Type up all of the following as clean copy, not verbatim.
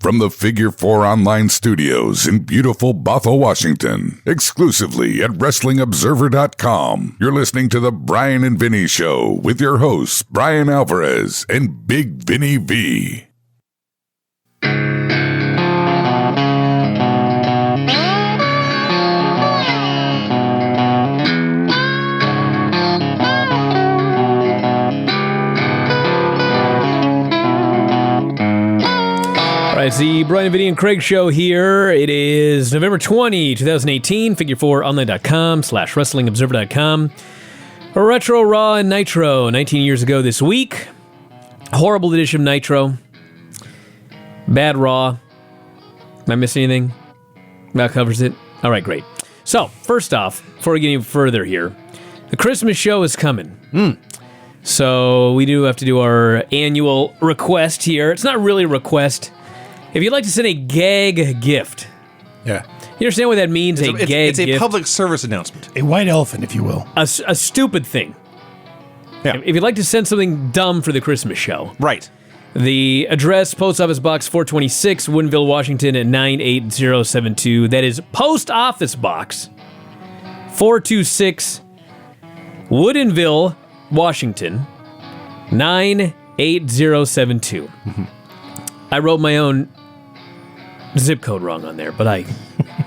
From the Figure 4 Online Studios in beautiful Bothell, Washington, exclusively at WrestlingObserver.com, you're listening to The Bryan and Vinny Show with your hosts, Brian Alvarez and Big Vinny V. It's the Bryan Vinny Craig Show here. It is November 20, 2018. Figure4online.com/WrestlingObserver.com. Retro, Raw, and Nitro. 19 years ago this week. Horrible edition of Nitro. Bad Raw. Am I missing anything? That covers it? All right, great. So, first off, before we get any further here, the Christmas show is coming. So, we do have to do our annual request here. It's not really a request. If you'd like to send a gag gift. Yeah. You understand what that means, gag gift? It's a public service announcement. A white elephant, if you will. A stupid thing. Yeah. If you'd like to send something dumb for the Christmas show. Right. The address, Post Office Box 426, Woodinville, Washington at 98072. That is Post Office Box 426, Woodinville, Washington, 98072. I wrote my own zip code wrong on there, but I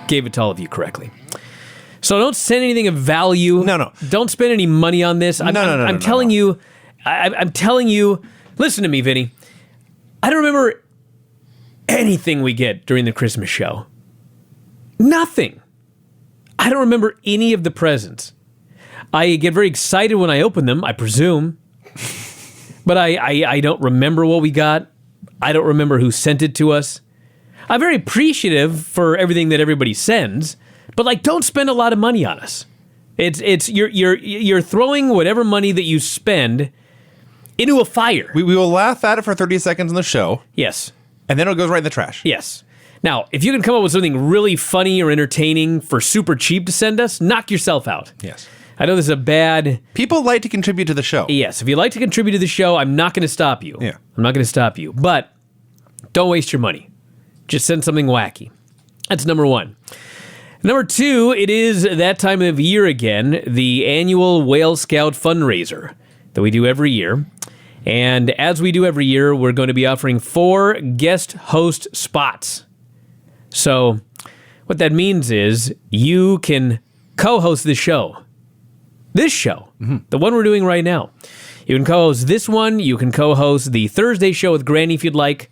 gave it to all of you correctly. So don't send anything of value. No. Don't spend any money on this. I'm telling you, I'm telling you, listen to me, Vinny. I don't remember anything we get during the Christmas show. Nothing. I don't remember any of the presents. I get very excited when I open them, I presume. But I don't remember what we got. I don't remember who sent it to us. I'm very appreciative for everything that everybody sends, but don't spend a lot of money on us. You're throwing whatever money that you spend into a fire. We will laugh at it for 30 seconds on the show. Yes. And then it goes right in the trash. Yes. Now, if you can come up with something really funny or entertaining for super cheap to send us, knock yourself out. Yes. I know this is a bad... People like to contribute to the show. Yes, if you like to contribute to the show, I'm not going to stop you. Yeah. I'm not going to stop you. But don't waste your money. Just send something wacky. That's number one. Number two, it is that time of year again, the annual Whale Scout Fundraiser that we do every year. And as we do every year, we're going to be offering 4 guest host spots. So what that means is you can co-host the show. This show, the one we're doing right now. You can co-host this one. You can co-host the Thursday show with Granny if you'd like.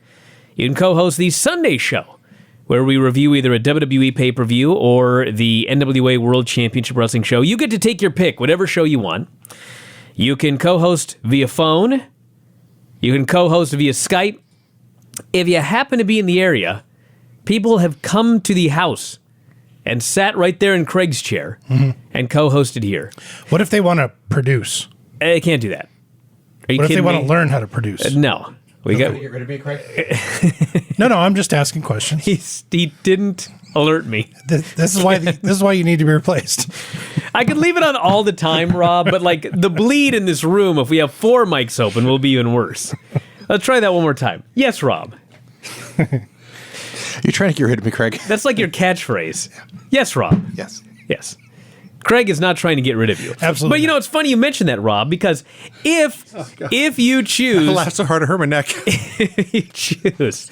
You can co-host the Sunday show, where we review either a WWE pay-per-view or the NWA World Championship Wrestling show. You get to take your pick, whatever show you want. You can co-host via phone. You can co-host via Skype. If you happen to be in the area, people have come to the house and sat right there in Craig's chair and co-hosted here. What if they want to produce? They can't do that. Are you What if kidding they want me? to learn how to produce? No. We got. Get rid of me, Craig? No, I'm just asking questions. He didn't alert me. This is why you need to be replaced. I could leave it on all the time, Rob, but the bleed in this room, if we have 4 mics open, will be even worse. Let's try that one more time. Yes, Rob. You're trying to get rid of me, Craig. That's like your catchphrase. Yes, Rob. Yes. Yes. Craig is not trying to get rid of you. Absolutely. But it's funny you mentioned that, Rob, because if you choose... I laughed so hard I hurt my neck. If you choose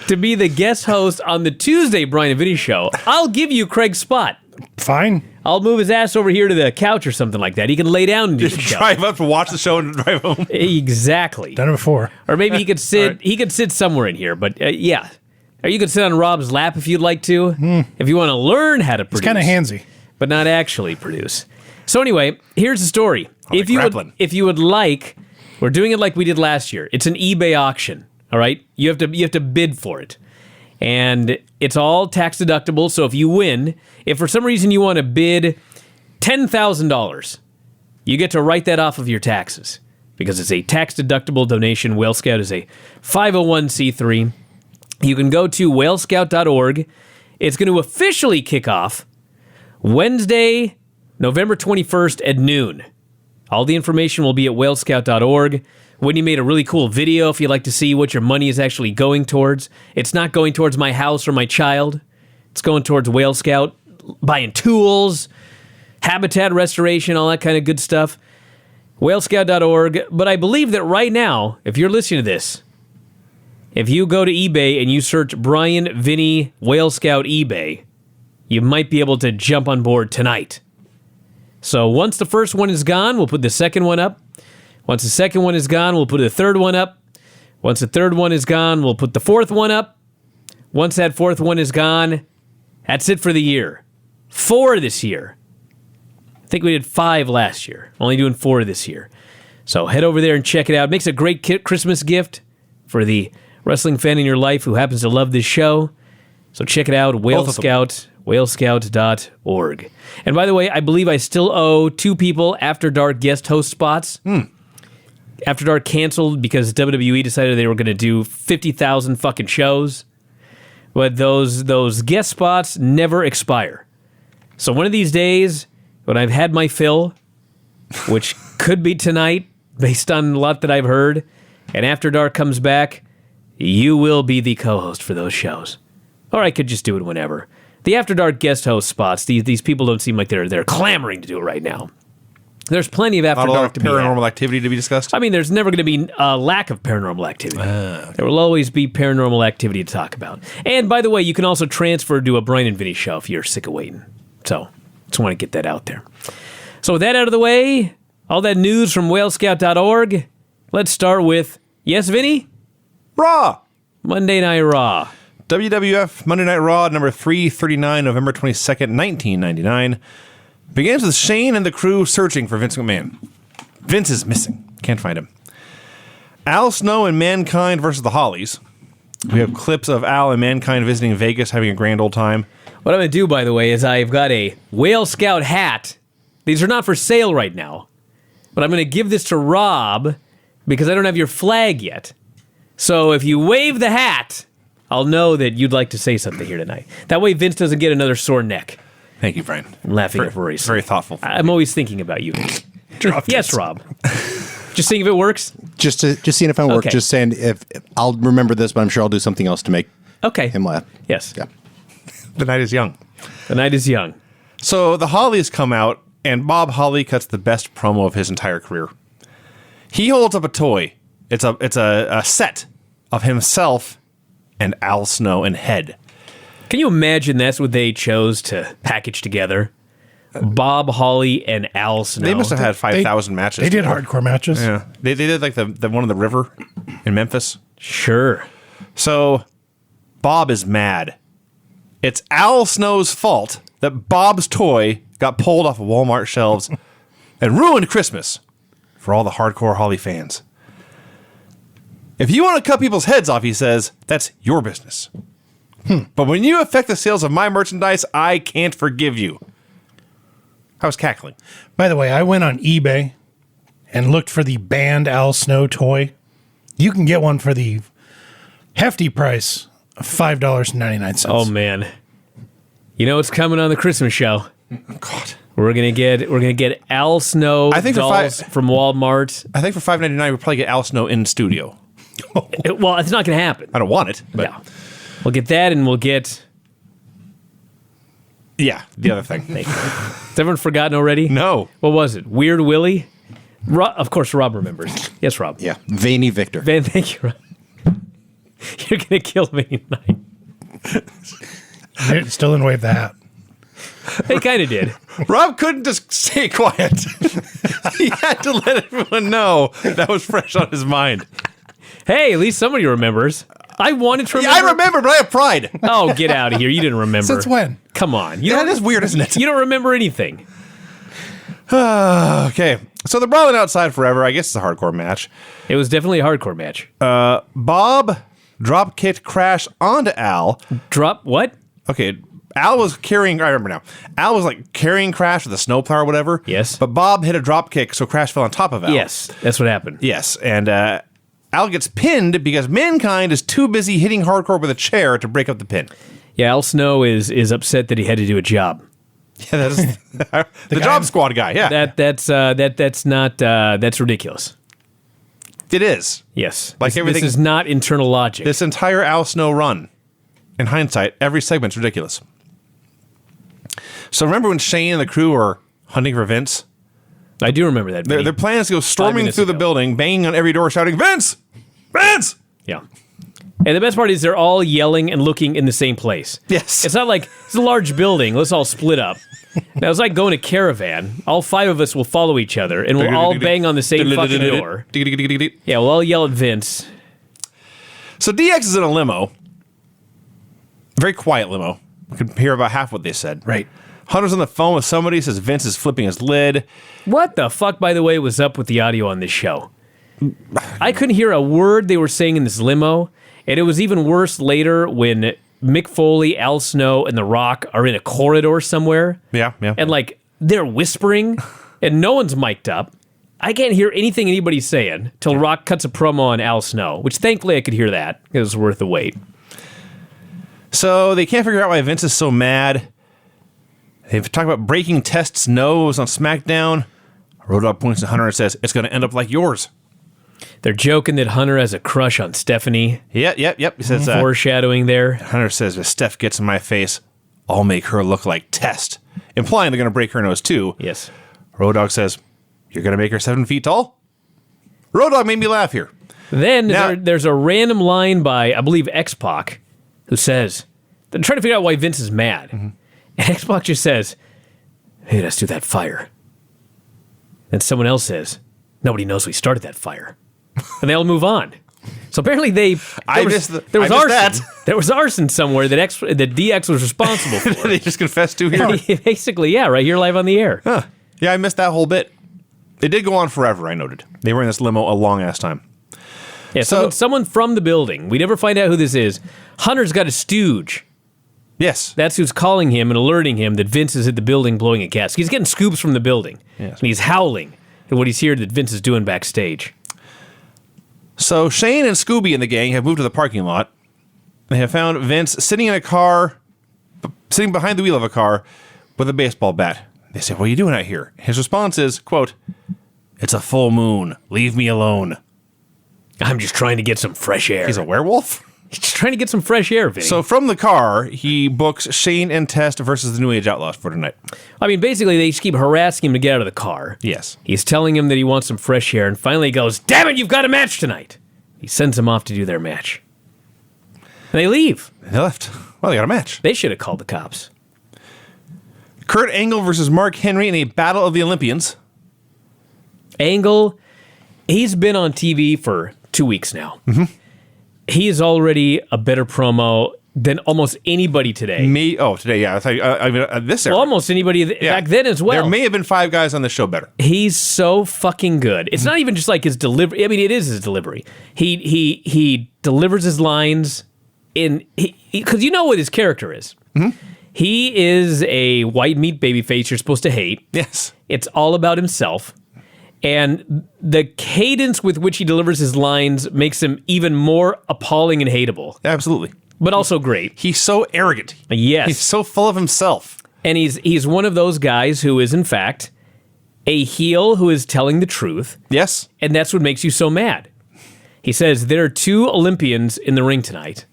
to be the guest host on the Tuesday Bryan and Vinny show, I'll give you Craig's spot. Fine. I'll move his ass over here to the couch or something like that. He can lay down and do the show. Drive up to watch the show and drive home. Exactly. Done it before. Or maybe he could sit. Right. He could sit somewhere in here. But yeah, or you could sit on Rob's lap if you'd like to. If you want to learn how to produce. It's kind of handsy, but not actually produce. So anyway, here's the story. If you would like, we're doing it like we did last year. It's an eBay auction. All right, you have to bid for it. And it's all tax deductible, so if you win, if for some reason you want to bid $10,000, you get to write that off of your taxes because it's a tax-deductible donation. Whale Scout is a 501c3. You can go to whalescout.org. It's going to officially kick off Wednesday, November 21st at noon. All the information will be at whalescout.org. when you made a really cool video, if you'd like to see what your money is actually going towards. It's not going towards my house or my child. It's going towards Whale Scout, buying tools, habitat restoration, all that kind of good stuff. Whalescout.org. But I believe that right now, if you're listening to this, if you go to eBay and you search Bryan Vinny Whale Scout eBay, you might be able to jump on board tonight. So once the first one is gone, we'll put the second one up. Once the second one is gone, we'll put the third one up. Once the third one is gone, we'll put the fourth one up. Once that fourth one is gone, that's it for the year. 4 this year. I think we did 5 last year. Only doing 4 this year. So head over there and check it out. Makes a great Christmas gift for the wrestling fan in your life who happens to love this show. So check it out, Whale Scout, whalescout.org. And by the way, I believe I still owe 2 people After Dark guest host spots. After Dark canceled because WWE decided they were going to do 50,000 fucking shows. But those guest spots never expire. So one of these days, when I've had my fill, which could be tonight, based on a lot that I've heard, and After Dark comes back, you will be the co-host for those shows. Or I could just do it whenever. The After Dark guest host spots, these people don't seem like they're clamoring to do it right now. There's plenty of After Not a lot Dark of to be had. paranormal activity to be discussed. I mean, there's never going to be a lack of paranormal activity. Okay. There will always be paranormal activity to talk about. And by the way, you can also transfer to a Bryan and Vinny show if you're sick of waiting. So, just want to get that out there. So with that out of the way, all that news from whalescout.org, let's start with, yes, Vinny? Raw! Monday Night Raw. WWF Monday Night Raw, number 339, November 22nd, 1999. Begins with Shane and the crew searching for Vince McMahon. Vince is missing. Can't find him. Al Snow and Mankind versus the Hollies. We have clips of Al and Mankind visiting Vegas, having a grand old time. What I'm going to do, by the way, is I've got a Whale Scout hat. These are not for sale right now. But I'm going to give this to Rob because I don't have your flag yet. So if you wave the hat, I'll know that you'd like to say something here tonight. That way Vince doesn't get another sore neck. Thank you, Brian. I'm laughing at Rory. Very thoughtful. I'm always thinking about you. Yes, Rob. Just seeing if it works. Just seeing if I work. Okay. Just saying if I'll remember this, but I'm sure I'll do something else to make him laugh. Yes. Yeah. The night is young. The night is young. So the Hollies come out, and Bob Holly cuts the best promo of his entire career. He holds up a toy. It's a set of himself and Al Snow and Head. Can you imagine that's what they chose to package together? Bob Holly and Al Snow. They must have had 5,000 matches. They did together. hardcore matches. Yeah. They did like the one on the river in Memphis. Sure. So Bob is mad. It's Al Snow's fault that Bob's toy got pulled off of Walmart shelves and ruined Christmas for all the hardcore Holly fans. If you want to cut people's heads off, he says, that's your business. But when you affect the sales of my merchandise, I can't forgive you. I was cackling. By the way, I went on eBay and looked for the banned Al Snow toy. You can get one for the hefty price of $5.99. Oh man. You know what's coming on the Christmas show? God. We're gonna get Al Snow I think for dolls from Walmart. I think for $5.99 we'll probably get Al Snow in studio. Well, it's not gonna happen. I don't want it, but No. We'll get that, and we'll get. yeah, the other thing. Has everyone forgotten already? No. What was it? Weird Willie? Of course, Rob remembers. Yes, Rob. Yeah. Veiny Victor. Thank you, Rob. You're gonna kill me tonight. I still didn't wave the hat. They kind of did. Rob couldn't just stay quiet. He had to let everyone know that was fresh on his mind. Hey, at least somebody remembers. I wanted to Yeah, remember. I remember, but I have pride. Oh, get out of here! You didn't remember. Since when? Come on. Yeah, that is weird, isn't it? You don't remember anything. Okay, so they're brawling outside forever. I guess it's a hardcore match. It was definitely a hardcore match. Bob drop kicked Crash onto Al. Drop what? Okay, Al was carrying. I remember now. Al was like carrying Crash with a snowplow or whatever. Yes. But Bob hit a drop kick, so Crash fell on top of Al. Yes, that's what happened. Yes, and Al gets pinned because Mankind is too busy hitting hardcore with a chair to break up the pin. Yeah, Al Snow is upset that he had to do a job. Yeah, that is the job squad guy. Yeah, That's ridiculous. It is. Yes. Like everything- This is not internal logic. This entire Al Snow run, in hindsight, every segment's ridiculous. So remember when Shane and the crew were hunting for Vince? I do remember that. Their plan is to go storming minutes through the ago. building, banging on every door, shouting, Vince! Vince! Yeah. And the best part is they're all yelling and looking in the same place. Yes. It's not like it's a large building. Let's all split up. Now, it's like going to caravan. All 5 of us will follow each other, and we'll all bang on the same fucking door. Yeah, we'll all yell at Vince. So DX is in a limo. Very quiet limo. We could hear about half what they said. Right. Hunter's on the phone with somebody, says Vince is flipping his lid. What the fuck, by the way, was up with the audio on this show? I couldn't hear a word they were saying in this limo, and it was even worse later when Mick Foley, Al Snow, and The Rock are in a corridor somewhere. Yeah. And, like, they're whispering, and no one's mic'd up. I can't hear anything anybody's saying till Rock cuts a promo on Al Snow, which thankfully I could hear that. It was worth the wait. So they can't figure out why Vince is so mad. They've talked about breaking Test's nose on SmackDown. Road Dogg points to Hunter and says, it's going to end up like yours. They're joking that Hunter has a crush on Stephanie. Yep. He says, Foreshadowing there. Hunter says, if Steph gets in my face, I'll make her look like Test. Implying they're going to break her nose too. Yes. Road Dogg says, you're going to make her 7 feet tall? Road Dogg made me laugh here. Then Now- there's a random line by, I believe, X-Pac, who says, they're trying to figure out why Vince is mad. And X-Pac just says, hey, let's do that fire. And someone else says, nobody knows we started that fire. And they all move on. So apparently there was arson. That. There was arson somewhere that DX was responsible for. They just confessed to here. Basically, yeah, right here live on the air. Huh. Yeah, I missed that whole bit. It did go on forever, I noted. They were in this limo a long-ass time. Yeah, someone from the building. We never find out who this is. Hunter's got a stooge. Yes. That's who's calling him and alerting him that Vince is at the building blowing a gasket. He's getting scoops from the building. Yes. And he's howling at what he's hearing that Vince is doing backstage. So Shane and Scooby and the gang have moved to the parking lot. They have found Vince sitting in a car, sitting behind the wheel of a car with a baseball bat. They say, what are you doing out here? His response is, quote, it's a full moon. Leave me alone. I'm just trying to get some fresh air. He's a werewolf? He's just trying to get some fresh air, Vinny. So from the car, he books Shane and Test versus the New Age Outlaws for tonight. I mean, basically, they just keep harassing him to get out of the car. Yes. He's telling him that he wants some fresh air, and finally he goes, damn it, you've got a match tonight. He sends him off to do their match. And they leave. They left. Well, they got a match. They should have called the cops. Kurt Angle versus Mark Henry in a Battle of the Olympians. Angle, he's been on TV for 2 weeks now. Mm-hmm. He is already a better promo than almost anybody today. Today, yeah. I thought, this era. Well, almost anybody back then as well. There may have been 5 guys on the show better. He's so fucking good. It's not even just like his delivery. I mean, it is his delivery. He delivers his lines in because you know what his character is. Mm-hmm. He is a white meat babyface you're supposed to hate. Yes. It's all about himself. And the cadence with which he delivers his lines makes him even more appalling and hateable. Absolutely. But also great. He's so arrogant. Yes. He's so full of himself. And he's one of those guys who is, in fact, a heel who is telling the truth. Yes. And that's what makes you so mad. He says, there are 2 Olympians in the ring tonight.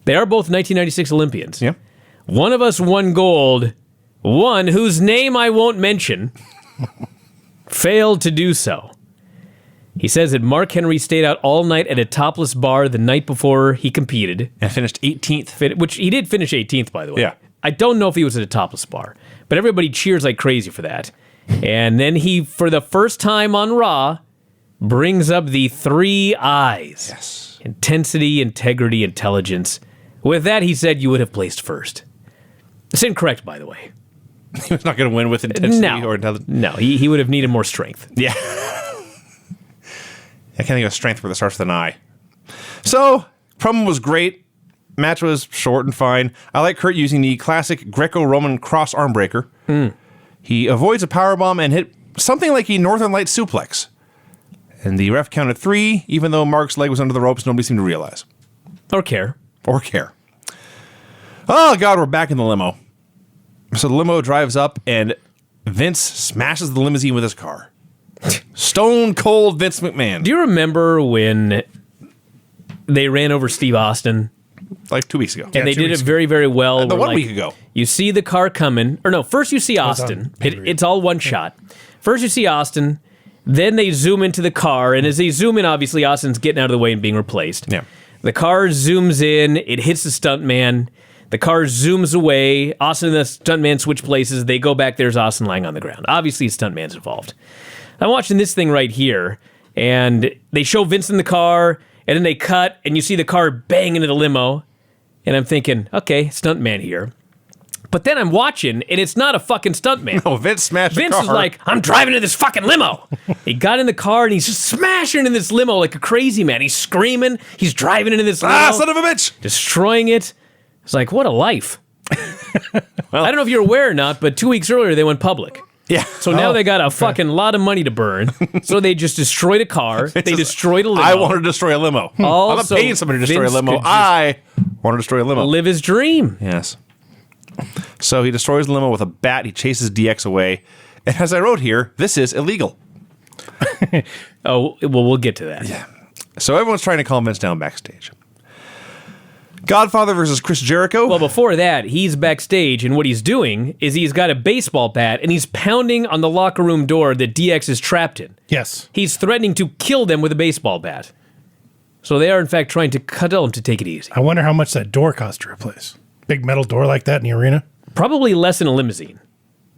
They are both 1996 Olympians. Yeah. One of us won gold. One, whose name I won't mention, failed to do so. He says that Mark Henry stayed out all night at a topless bar the night before he competed. And finished 18th. Which he did finish 18th, by the way. Yeah. I don't know if he was at a topless bar, but everybody cheers like crazy for that. And then he, for the first time on Raw, brings up the 3 I's. Yes. Intensity, integrity, intelligence. With that, he said you would have placed first. It's incorrect, by the way. He was not going to win with intensity or intelligence. No, he would have needed more strength. Yeah. I can't think of strength where it starts with an I. So, promo was great. Match was short and fine. I like Kurt using the classic Greco-Roman cross arm breaker. He avoids a powerbomb and hit something like a Northern Light suplex. And the ref counted 3, even though Mark's leg was under the ropes, nobody seemed to realize. Or care. Or care. Oh, God, we're back in the limo. So the limo drives up, and Vince smashes the limousine with his car. Stone Cold Vince McMahon. Do you remember when they ran over Steve Austin? Like 2 weeks ago. And they did it very, very well. The where, 1 week ago. You see the car coming. Or no, first you see Austin. It's all one shot. First you see Austin. Then they zoom into the car. And as they zoom in, obviously, Austin's getting out of the way and being replaced. Yeah. The car zooms in. It hits the stuntman. The car zooms away. Austin and the stuntman switch places. They go back. There's Austin lying on the ground. Obviously, the stuntman's involved. I'm watching this thing right here. And they show Vince in the car. And then they cut. And you see the car bang into the limo. And I'm thinking, okay, stuntman here. But then I'm watching, and it's not a fucking stuntman. No, Vince smashed the car. Vince is like, I'm driving in this fucking limo. He got in the car, and he's just smashing into this limo like a crazy man. He's screaming. He's driving into this limo. Ah, son of a bitch! Destroying it. It's like, what a life. Well, I don't know if you're aware or not, but 2 weeks earlier, they went public. Yeah. So now they got a fucking lot of money to burn. So they just destroyed a car. They destroyed a limo. I want to destroy a limo. I'm not Also, paying somebody to destroy Vince a limo. could just I want to destroy a limo. live his dream. Yes. So he destroys the limo with a bat. He chases DX away. And as I wrote here, this is illegal. Oh, well, we'll get to that. Yeah. So everyone's trying to calm Vince down backstage. Godfather versus Chris Jericho. Well, before that, he's backstage, and what he's doing is he's got a baseball bat, and he's pounding on the locker room door that DX is trapped in. Yes. He's threatening to kill them with a baseball bat. So they are, in fact, trying to tell him to take it easy. I wonder how much that door cost to replace. Big metal door like that in the arena. Probably less than a limousine,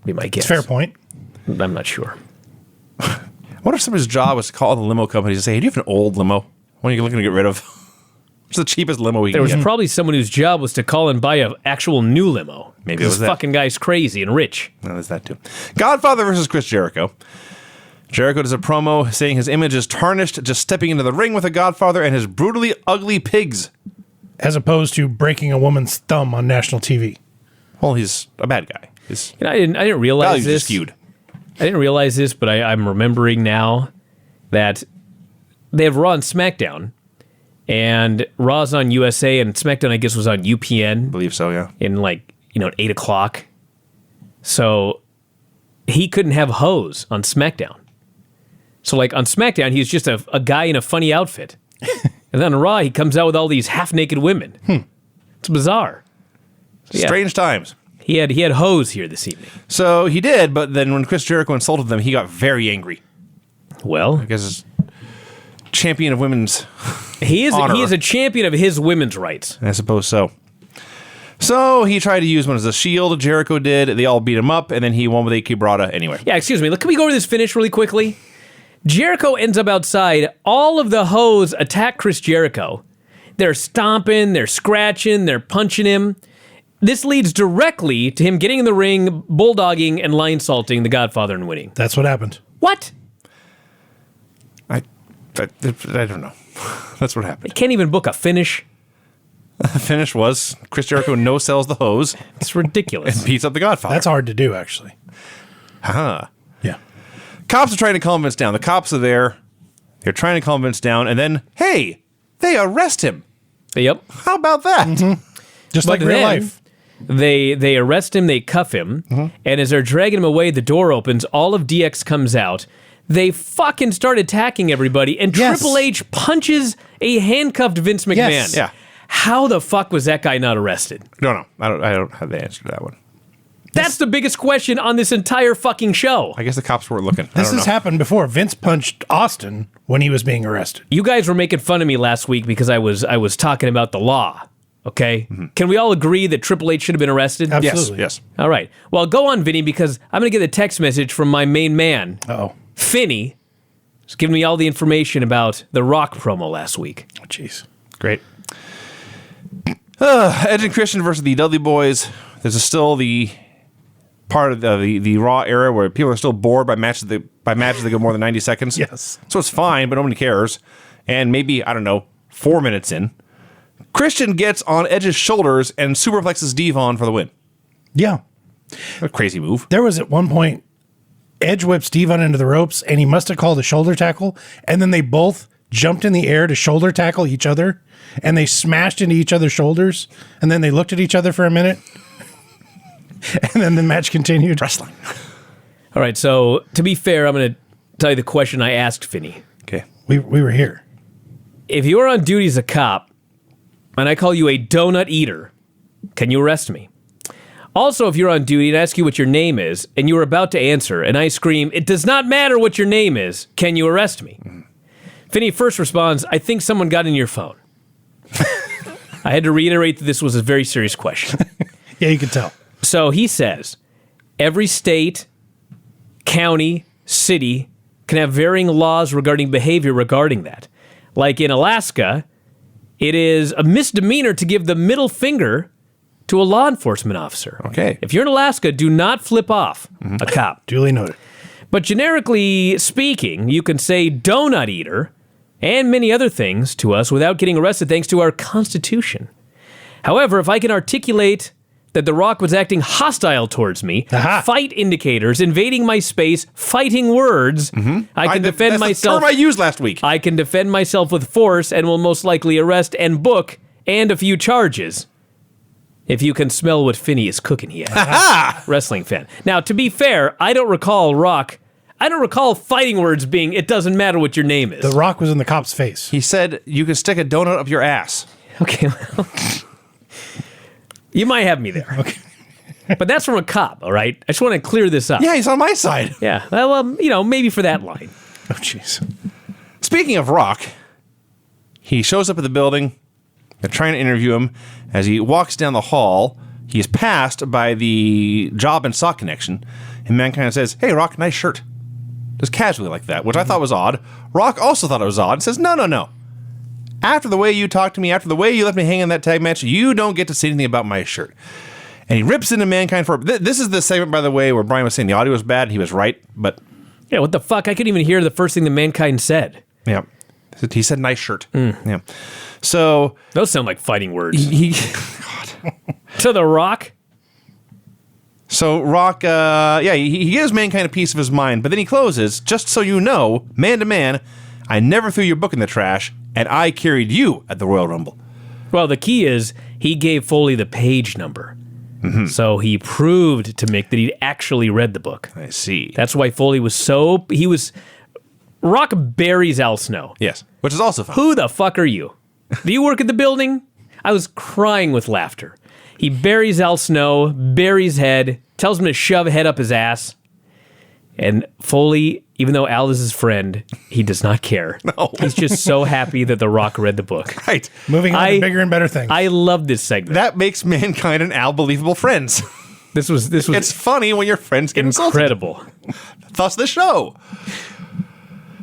be my guess. It's fair point. I'm not sure. What if somebody's job was to call the limo companies and say, hey, do you have an old limo? What are you looking to get rid of? What's the cheapest limo we There can was get? probably someone whose job was to call and buy an actual new limo. Maybe it was this that. fucking guy's crazy and rich. No, there's that too. Godfather versus Chris Jericho. Jericho does a promo saying his image is tarnished just stepping into the ring with a Godfather and his brutally ugly pigs. As opposed to breaking a woman's thumb on national TV. Well, he's a bad guy. His You know, I didn't realize values are this. skewed. I didn't realize this, but I'm remembering now that they have Raw and SmackDown, and Raw's on USA, and SmackDown, I guess, was on UPN I believe so, yeah. in 8 o'clock. So he couldn't have hose on SmackDown. So on SmackDown, he's just a guy in a funny outfit. And then on Raw, he comes out with all these half-naked women. It's bizarre. So, yeah, Strange times. he had hose here this evening. So he did, but then when Chris Jericho insulted them, he got very angry. Well, I guess as champion of women's, he is honor. a champion of his women's rights. I suppose so. So he tried to use one as a shield. Jericho did. They all beat him up, and then he won with a Kibrata anyway. Yeah, excuse me. Look, can we go over this finish really quickly? Jericho ends up outside. All of the hoes attack Chris Jericho. They're stomping, they're scratching, they're punching him. This leads directly to him getting in the ring, bulldogging, and line salting the Godfather and winning. That's what happened. What? I don't know. That's what happened. Can't even book a finish. The finish was Chris Jericho no-sells the hose It's ridiculous. and beats up the Godfather. That's hard to do, actually. Huh. Yeah. Cops are trying to calm Vince down. The cops are there. They're trying to calm Vince down, and then, hey, they arrest him. Yep. How about that? Just But like real then, life. They arrest him, they cuff him, and as they're dragging him away, the door opens, all of DX comes out. They fucking start attacking everybody, and Yes. Triple H punches a handcuffed Vince McMahon. Yes. Yeah. How the fuck was that guy not arrested? No. I don't have the answer to that one. That's the biggest question on this entire fucking show. I guess the cops weren't looking. This I don't has know. happened before. Vince punched Austin when he was being arrested. You guys were making fun of me last week because I was talking about the law. Okay? Can we all agree that Triple H should have been arrested? Yes, Absolutely. yes. All right. Well, go on, Vinny, because I'm going to get a text message from my main man, Uh-oh. Finney. He's giving me all the information about the Rock promo last week. Oh, jeez. Great. Edge and Christian versus the Dudley Boys. There's still the part of the Raw era where people are still bored by matches that go more than 90 seconds. Yes. So it's fine, but nobody cares. And maybe, I don't know, 4 minutes in, Christian gets on Edge's shoulders and superplexes Devon for the win. Yeah. A crazy move. There was at one point, Edge whipped Devon into the ropes, and he must have called a shoulder tackle, and then they both jumped in the air to shoulder tackle each other, and they smashed into each other's shoulders, and then they looked at each other for a minute, and then the match continued. Wrestling. All right, so to be fair, I'm going to tell you the question I asked Vinny. Okay. We were here. If you're on duty as a cop and I call you a donut eater, can you arrest me? Also, if you're on duty and I ask you what your name is and you were about to answer and I scream, it does not matter what your name is, can you arrest me? Vinny first responds, I think someone got in your phone. I had to reiterate that this was a very serious question. Yeah, you can tell. So he says, every state, county, city can have varying laws regarding behavior regarding that. Like in Alaska, it is a misdemeanor to give the middle finger to a law enforcement officer. Okay. If you're in Alaska, do not flip off a cop. Duly noted. But generically speaking, you can say donut eater and many other things to us without getting arrested thanks to our Constitution. However, if I can articulate that The Rock was acting hostile towards me, fight indicators, invading my space, fighting words, I can defend myself. That's the term I used last week. I can defend myself with force and will most likely arrest and book and a few charges. If you can smell what Finney is cooking here. Wrestling fan. Now, to be fair, I don't recall fighting words being, it doesn't matter what your name is. The Rock was in the cop's face. He said you can stick a donut up your ass. Okay, well, you might have me there. Okay. But that's from a cop, all right? I just want to clear this up. Yeah, he's on my side. Yeah, well, maybe for that line. Oh, jeez. Speaking of Rock, he shows up at the building. They're trying to interview him. As he walks down the hall, he is passed by the Job and Sock connection. And Mankind says, hey, Rock, nice shirt. Just casually like that, which I thought was odd. Rock also thought it was odd and says, no. After the way you talked to me, after the way you left me hanging in that tag match, you don't get to say anything about my shirt. And he rips into Mankind for... This is the segment, by the way, where Brian was saying the audio was bad. He was right, but... Yeah, what the fuck? I couldn't even hear the first thing that Mankind said. Yeah. He said nice shirt. Yeah. So... Those sound like fighting words. God. To The Rock? So Rock, he gives Mankind a piece of his mind, but then he closes, just so you know, man to man, I never threw your book in the trash, and I carried you at the Royal Rumble. Well, the key is he gave Foley the page number. So he proved to Mick that he'd actually read the book. I see. That's why Foley was Rock buries Al Snow. Yes, which is also fun. Who the fuck are you? Do you work at the building? I was crying with laughter. He buries Al Snow, buries head, tells him to shove head up his ass. And Foley, even though Al is his friend, he does not care. No. He's just so happy that The Rock read the book. Right. Moving on to bigger and better things. I love this segment. That makes Mankind and Al believable friends. This was It's funny when your friends get insulted. incredible. Thus the show.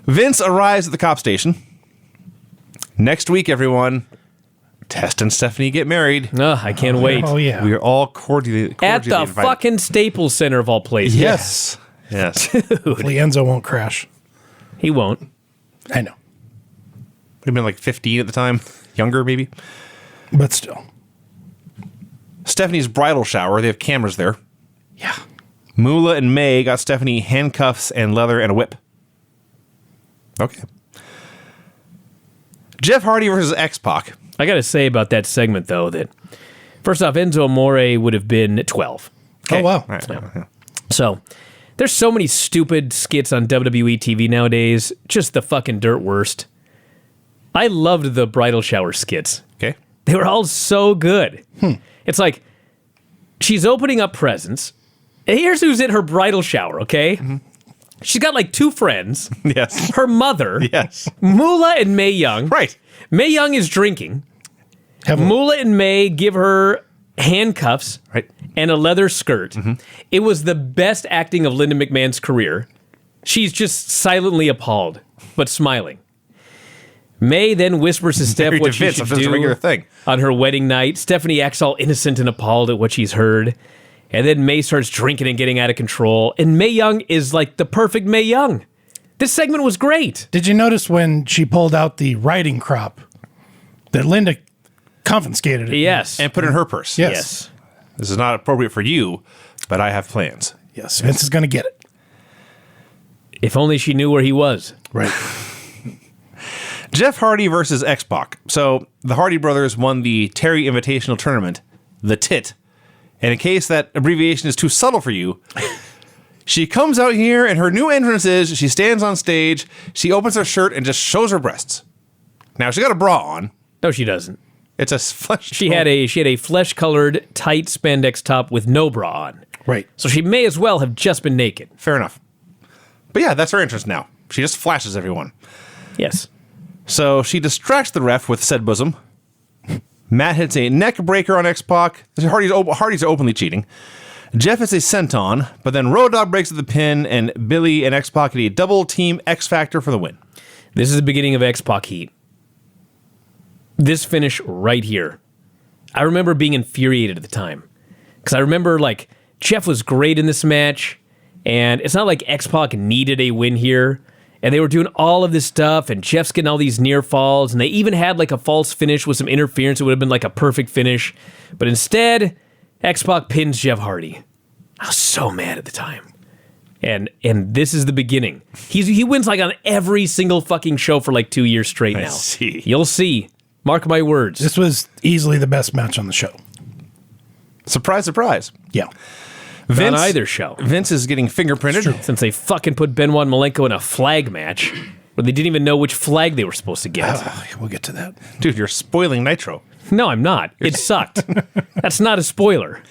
Vince arrives at the cop station. Next week, everyone, Test and Stephanie get married. I can't wait. Oh, yeah. We are all cordially At the invited. fucking Staples Center of all places. Yes. Hopefully Enzo won't crash. He won't. I know. Would have been like 15 at the time. Younger, maybe. But still. Stephanie's bridal shower. They have cameras there. Yeah. Moolah and May got Stephanie handcuffs and leather and a whip. Okay. Jeff Hardy versus X-Pac. I got to say about that segment, though, that first off, Enzo Amore would have been 12. Okay. Oh, wow. All right. Yeah. So there's so many stupid skits on WWE TV nowadays. Just the fucking dirt worst. I loved the bridal shower skits. Okay. They were all so good. It's like she's opening up presents. And here's who's in her bridal shower, okay? She's got like two friends. Yes. Her mother. Yes. Moolah and Mae Young. Right. Mae Young is drinking. Heavily. Moolah and May give her handcuffs Right. and a leather skirt. It was the best acting of Linda McMahon's career. She's just silently appalled, but smiling. May then whispers to Steph Very what she defense, should that's a regular do thing. on her wedding night. Stephanie acts all innocent and appalled at what she's heard. And then May starts drinking and getting out of control. And Mae Young is like the perfect Mae Young. This segment was great. Did you notice when she pulled out the riding crop that Linda confiscated it? Yes. And put it in her purse. Yes. Yes. This is not appropriate for you, but I have plans. Yes. Vince is going to get it. If only she knew where he was. Right. Jeff Hardy versus X-Pac. So the Hardy brothers won the Terry Invitational Tournament, the TIT. And in case that abbreviation is too subtle for you, She comes out here, and her new entrance is she stands on stage, she opens her shirt, and just shows her breasts. Now, she got a bra on. No, she doesn't. It's a flesh. She had a flesh-colored, tight spandex top with no bra on. Right. So she may as well have just been naked. Fair enough. But yeah, that's her entrance now. She just flashes everyone. Yes. So she distracts the ref with said bosom. Matt hits a neck breaker on X-Pac. Hardy's are openly cheating. Jeff hits a senton, but then Road Dogg breaks at the pin, and Billy and X-Pac get a double team X Factor for the win. This is the beginning of X-Pac heat. This finish right here. I remember being infuriated at the time. Because I remember, like, Jeff was great in this match, and it's not like X-Pac needed a win here. And they were doing all of this stuff, and Jeff's getting all these near falls, and they even had, like, a false finish with some interference. It would have been, like, a perfect finish. But instead, X-Pac pins Jeff Hardy. I was so mad at the time. And this is the beginning. He wins, like, on every single fucking show for, like, 2 years straight now. See. You'll see. Mark my words. This was easily the best match on the show. Surprise, surprise. Yeah. Not either show. Vince is getting fingerprinted. Since they fucking put Benoit and Malenko in a flag match where they didn't even know which flag they were supposed to get. We'll get to that. Dude, you're spoiling Nitro. No, I'm not. It sucked. That's not a spoiler.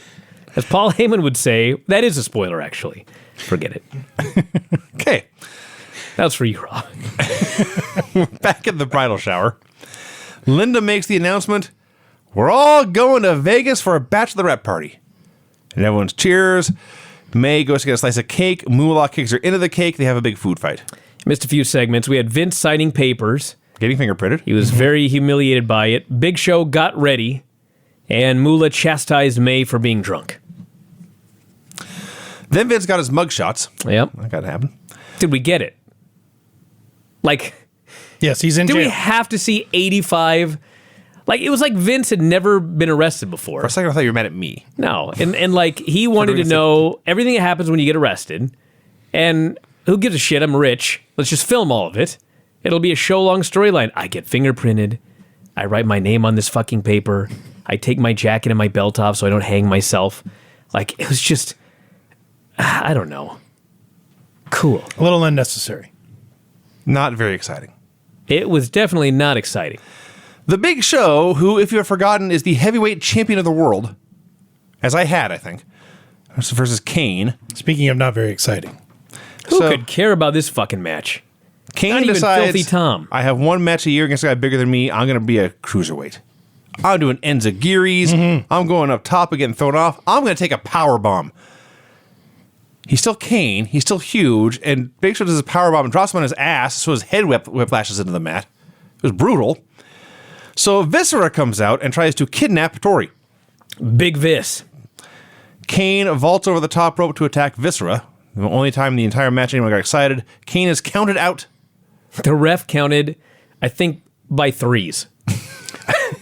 As Paul Heyman would say, that is a spoiler, actually. Forget it. Okay. That was for you, Raw. Back in the bridal shower, Linda makes the announcement, we're all going to Vegas for a bachelorette party. And everyone's cheers. May goes to get a slice of cake. Moolah kicks her into the cake. They have a big food fight. Missed a few segments. We had Vince signing papers. Getting fingerprinted. He was very humiliated by it. Big Show got ready, and Moolah chastised May for being drunk. Then Vince got his mug shots. Yep. That got to happen. Did we get it? Like, Yes, he's in did jail. we have to see 85? Like, it was like Vince had never been arrested before. For a second, I thought you were mad at me. No, and like he wanted to know everything that happens when you get arrested, and who gives a shit? I'm rich. Let's just film all of it. It'll be a show-long storyline. I get fingerprinted. I write my name on this fucking paper. I take my jacket and my belt off so I don't hang myself. Like, it was just, I don't know. Cool. A little unnecessary. Not very exciting. It was definitely not exciting. The Big Show, who, if you have forgotten, is the heavyweight champion of the world, as I had, I think, versus Kane. Speaking of not very exciting. Who So- could care about this fucking match? Kane Not even decides, Filthy Tom. I have one match a year against a guy bigger than me. I'm going to be a cruiserweight. I'm doing enzuigiris. I'm going up top and getting thrown off. I'm going to take a power bomb. He's still Kane. He's still huge. And Big Show does his power bomb and drops him on his ass so his head whiplashes into the mat. It was brutal. So Viscera comes out and tries to kidnap Tori. Big Vis. Kane vaults over the top rope to attack Viscera. The only time in the entire match anyone got excited. Kane is counted out. The ref counted, I think, by threes.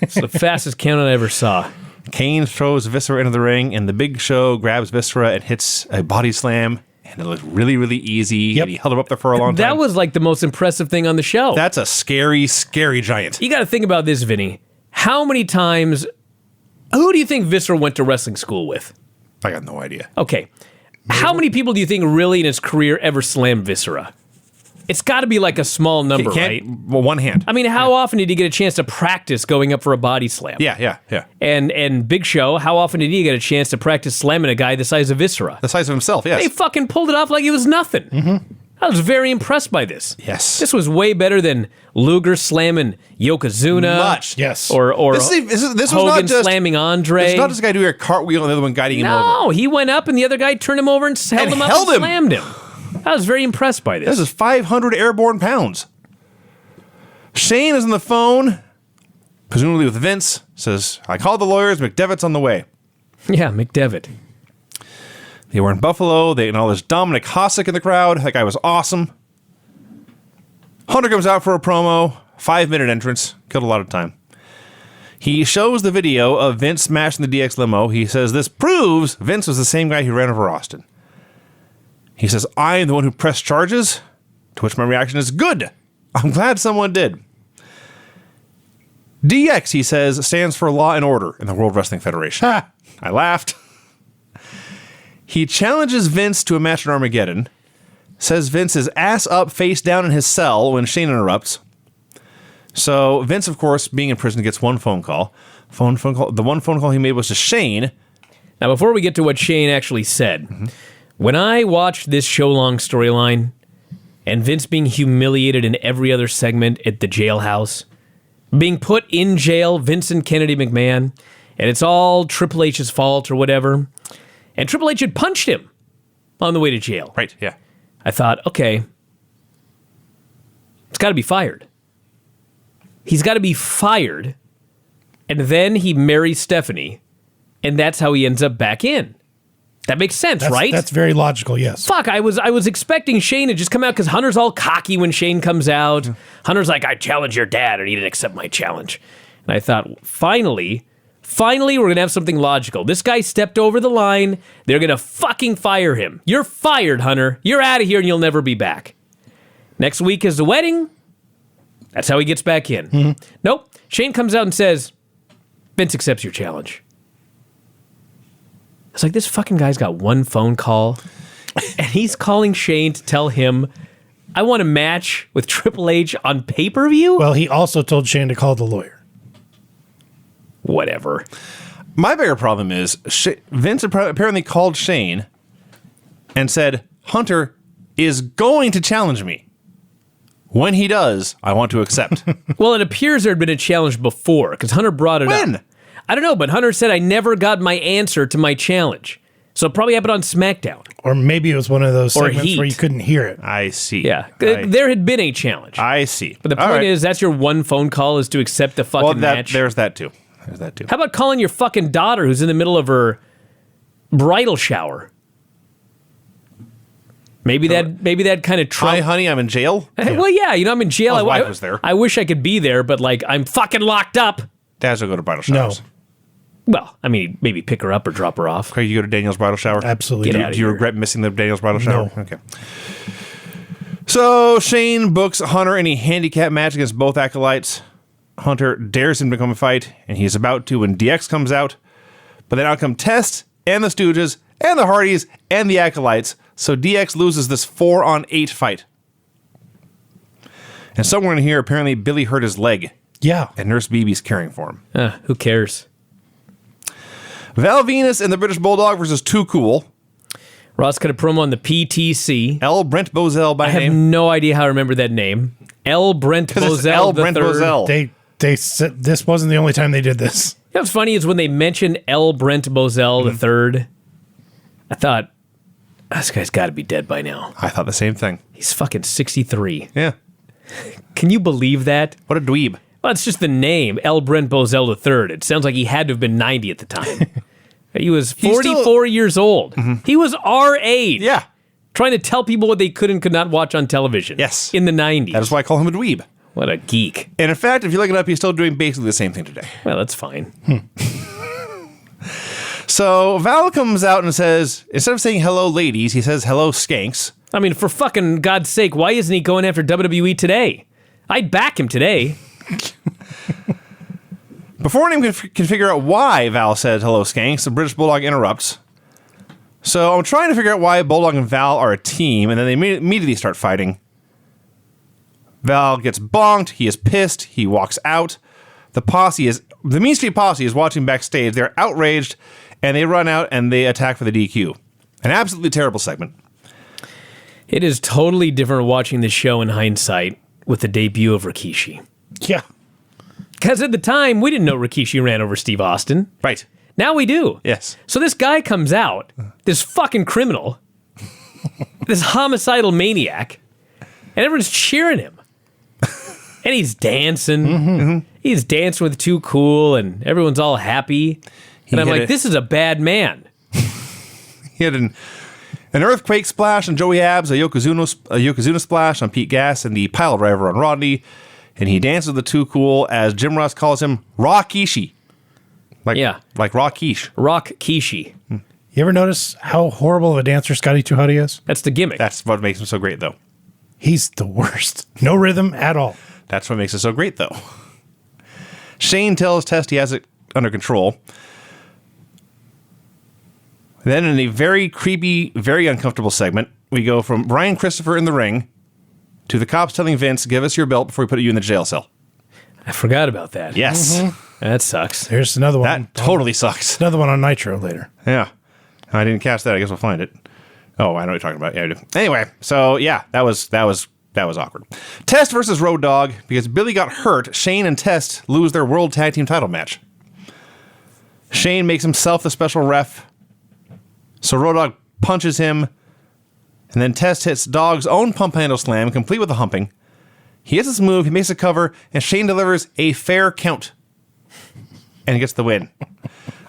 It's the fastest count I ever saw. Kane throws Viscera into the ring, and the Big Show grabs Viscera and hits a body slam. And it looked really, really easy. Yep. And he held him up there for a long time. That was like the most impressive thing on the show. That's a scary, scary giant. You got to think about this, Vinny. How many times, who do you think Viscera went to wrestling school with? I got no idea. Okay. How many people do you think really in his career ever slammed Viscera? It's got to be like a small number, right? Well, one hand. I mean, how often did he get a chance to practice going up for a body slam? Yeah. And Big Show, how often did he get a chance to practice slamming a guy the size of Viscera? The size of himself, yes. They fucking pulled it off like it was nothing. I was very impressed by this. Yes. This was way better than Luger slamming Yokozuna. Much. Yes. Or This was Hogan not just slamming Andre. It's not just a guy doing a cartwheel and the other one guiding him over. No, he went up and the other guy turned him over and held him up and slammed him. I was very impressed by this. This is 500 airborne pounds. Shane is on the phone, presumably with Vince, says, I called the lawyers, McDevitt's on the way. Yeah, McDevitt. They were in Buffalo. They acknowledged Dominic Hasek in the crowd. That guy was awesome. Hunter comes out for a promo. 5-minute entrance. Killed a lot of time. He shows the video of Vince smashing the DX limo. He says, this proves Vince was the same guy who ran over Austin. He says, I am the one who pressed charges. To which my reaction is, good. I'm glad someone did. DX, he says, stands for Law and Order in the World Wrestling Federation. I laughed. He challenges Vince to a match in Armageddon. Says Vince is ass up, face down in his cell when Shane interrupts. So Vince, of course, being in prison, gets one phone call. The one phone call he made was to Shane. Now, before we get to what Shane actually said, when I watched this show-long storyline and Vince being humiliated in every other segment at the jailhouse, being put in jail, Vincent Kennedy McMahon, and it's all Triple H's fault or whatever, and Triple H had punched him on the way to jail. Right, yeah. I thought, okay, it's got to be fired. He's got to be fired, and then he marries Stephanie, and that's how he ends up back in. That makes sense, right? That's very logical, yes. Fuck, I was expecting Shane to just come out because Hunter's all cocky when Shane comes out. Hunter's like, I challenge your dad, and he didn't accept my challenge. And I thought, finally, we're going to have something logical. This guy stepped over the line. They're going to fucking fire him. You're fired, Hunter. You're out of here, and you'll never be back. Next week is the wedding. That's how he gets back in. Nope. Shane comes out and says, Vince accepts your challenge. It's like, this fucking guy's got one phone call, and he's calling Shane to tell him, I want a match with Triple H on pay-per-view? Well, he also told Shane to call the lawyer. Whatever. My bigger problem is Vince apparently called Shane and said, Hunter is going to challenge me. When he does, I want to accept. Well, it appears there had been a challenge before, because Hunter brought it up. When? I don't know, but Hunter said, I never got my answer to my challenge. So it probably happened on SmackDown. Or maybe it was one of those Or segments Heat. where you couldn't hear it. I see. Yeah. There had been a challenge. I see. But the All point right. is, that's your one phone call is to accept the fucking match. There's that too. How about calling your fucking daughter who's in the middle of her bridal shower? Maybe that kind of Hi, honey, I'm in jail. Well, yeah, I'm in jail. His wife was there. I wish I could be there, but like I'm fucking locked up. Dads will go to bridal showers. No. Well, I mean, maybe pick her up or drop her off. Craig, you go to Daniel's bridal shower? Absolutely. Get out of Do you here. regret missing the Daniel's bridal shower? No. Okay. So Shane books Hunter in a handicap match against both acolytes. Hunter dares him to come and fight, and he's about to when DX comes out. But then out come Test and the Stooges and the Hardys and the acolytes. So DX loses this 4-on-8 fight. And somewhere in here, apparently Billy hurt his leg, Yeah. and Nurse BB's caring for him. Who cares? Val Venus and the British Bulldog versus Too Cool. Ross cut a promo on the PTC. L. Brent Bozell by I have name. no idea how to remember that name. L. Brent Because it's Bozell L. the Brent third. Bozell. They said this wasn't the only time they did this. You know what's funny is when they mentioned L. Brent Bozell the third, I thought, this guy's got to be dead by now. I thought the same thing. He's fucking 63. Yeah. Can you believe that? What a dweeb. Well, it's just the name, L. Brent Bozell III. It sounds like he had to have been 90 at the time. He was 44 years old. He was our age. Yeah. Trying to tell people what they could and could not watch on television. Yes. In the 90s. That is why I call him a dweeb. What a geek. And in fact, if you look it up, he's still doing basically the same thing today. Well, that's fine. So Val comes out and says, instead of saying hello ladies, he says hello skanks. I mean, for fucking God's sake, why isn't he going after WWE today? I'd back him today. Before anyone can figure out why Val said hello skanks, the British Bulldog interrupts. So I'm trying to figure out why Bulldog and Val are a team, and then they immediately start fighting. Val gets bonked, he is pissed, he walks out. The Mean Street Posse is watching backstage. They're outraged, and they run out and they attack for the DQ. An absolutely terrible segment. It is totally different watching this show in hindsight with the debut of Rikishi. Yeah. Because at the time, we didn't know Rikishi ran over Steve Austin. Right. Now we do. Yes. So this guy comes out, this fucking criminal, this homicidal maniac, and everyone's cheering him. And he's dancing. He's dancing with Too Cool, and everyone's all happy. And I'm like, this is a bad man. He had an earthquake splash on Joey Abs, a Yokozuna splash on Pete Gas, and the pile driver on Rodney. And he dances with the Too Cool, as Jim Ross calls him, Raw Kishi. Like Raw Quiche. Rock Kishi. You ever notice how horrible of a dancer Scotty 2 Hotty is? That's the gimmick. That's what makes him so great, though. He's the worst. No rhythm at all. That's what makes it so great, though. Shane tells Test he has it under control. Then in a very creepy, very uncomfortable segment, we go from Brian Christopher in the ring to the cops telling Vince, give us your belt before we put you in the jail cell. I forgot about that. Yes. That sucks. There's another one. That totally sucks. Another one on Nitro later. Yeah. I didn't catch that. I guess we'll find it. Oh, I know what you're talking about. Yeah, I do. Anyway, so yeah, that was awkward. Test versus Road Dogg. Because Billy got hurt, Shane and Test lose their World Tag Team title match. Shane makes himself the special ref. So Road Dogg punches him. And then Test hits Dogg's own pump handle slam, complete with the humping. He hits this move, he makes a cover, and Shane delivers a fair count. And gets the win.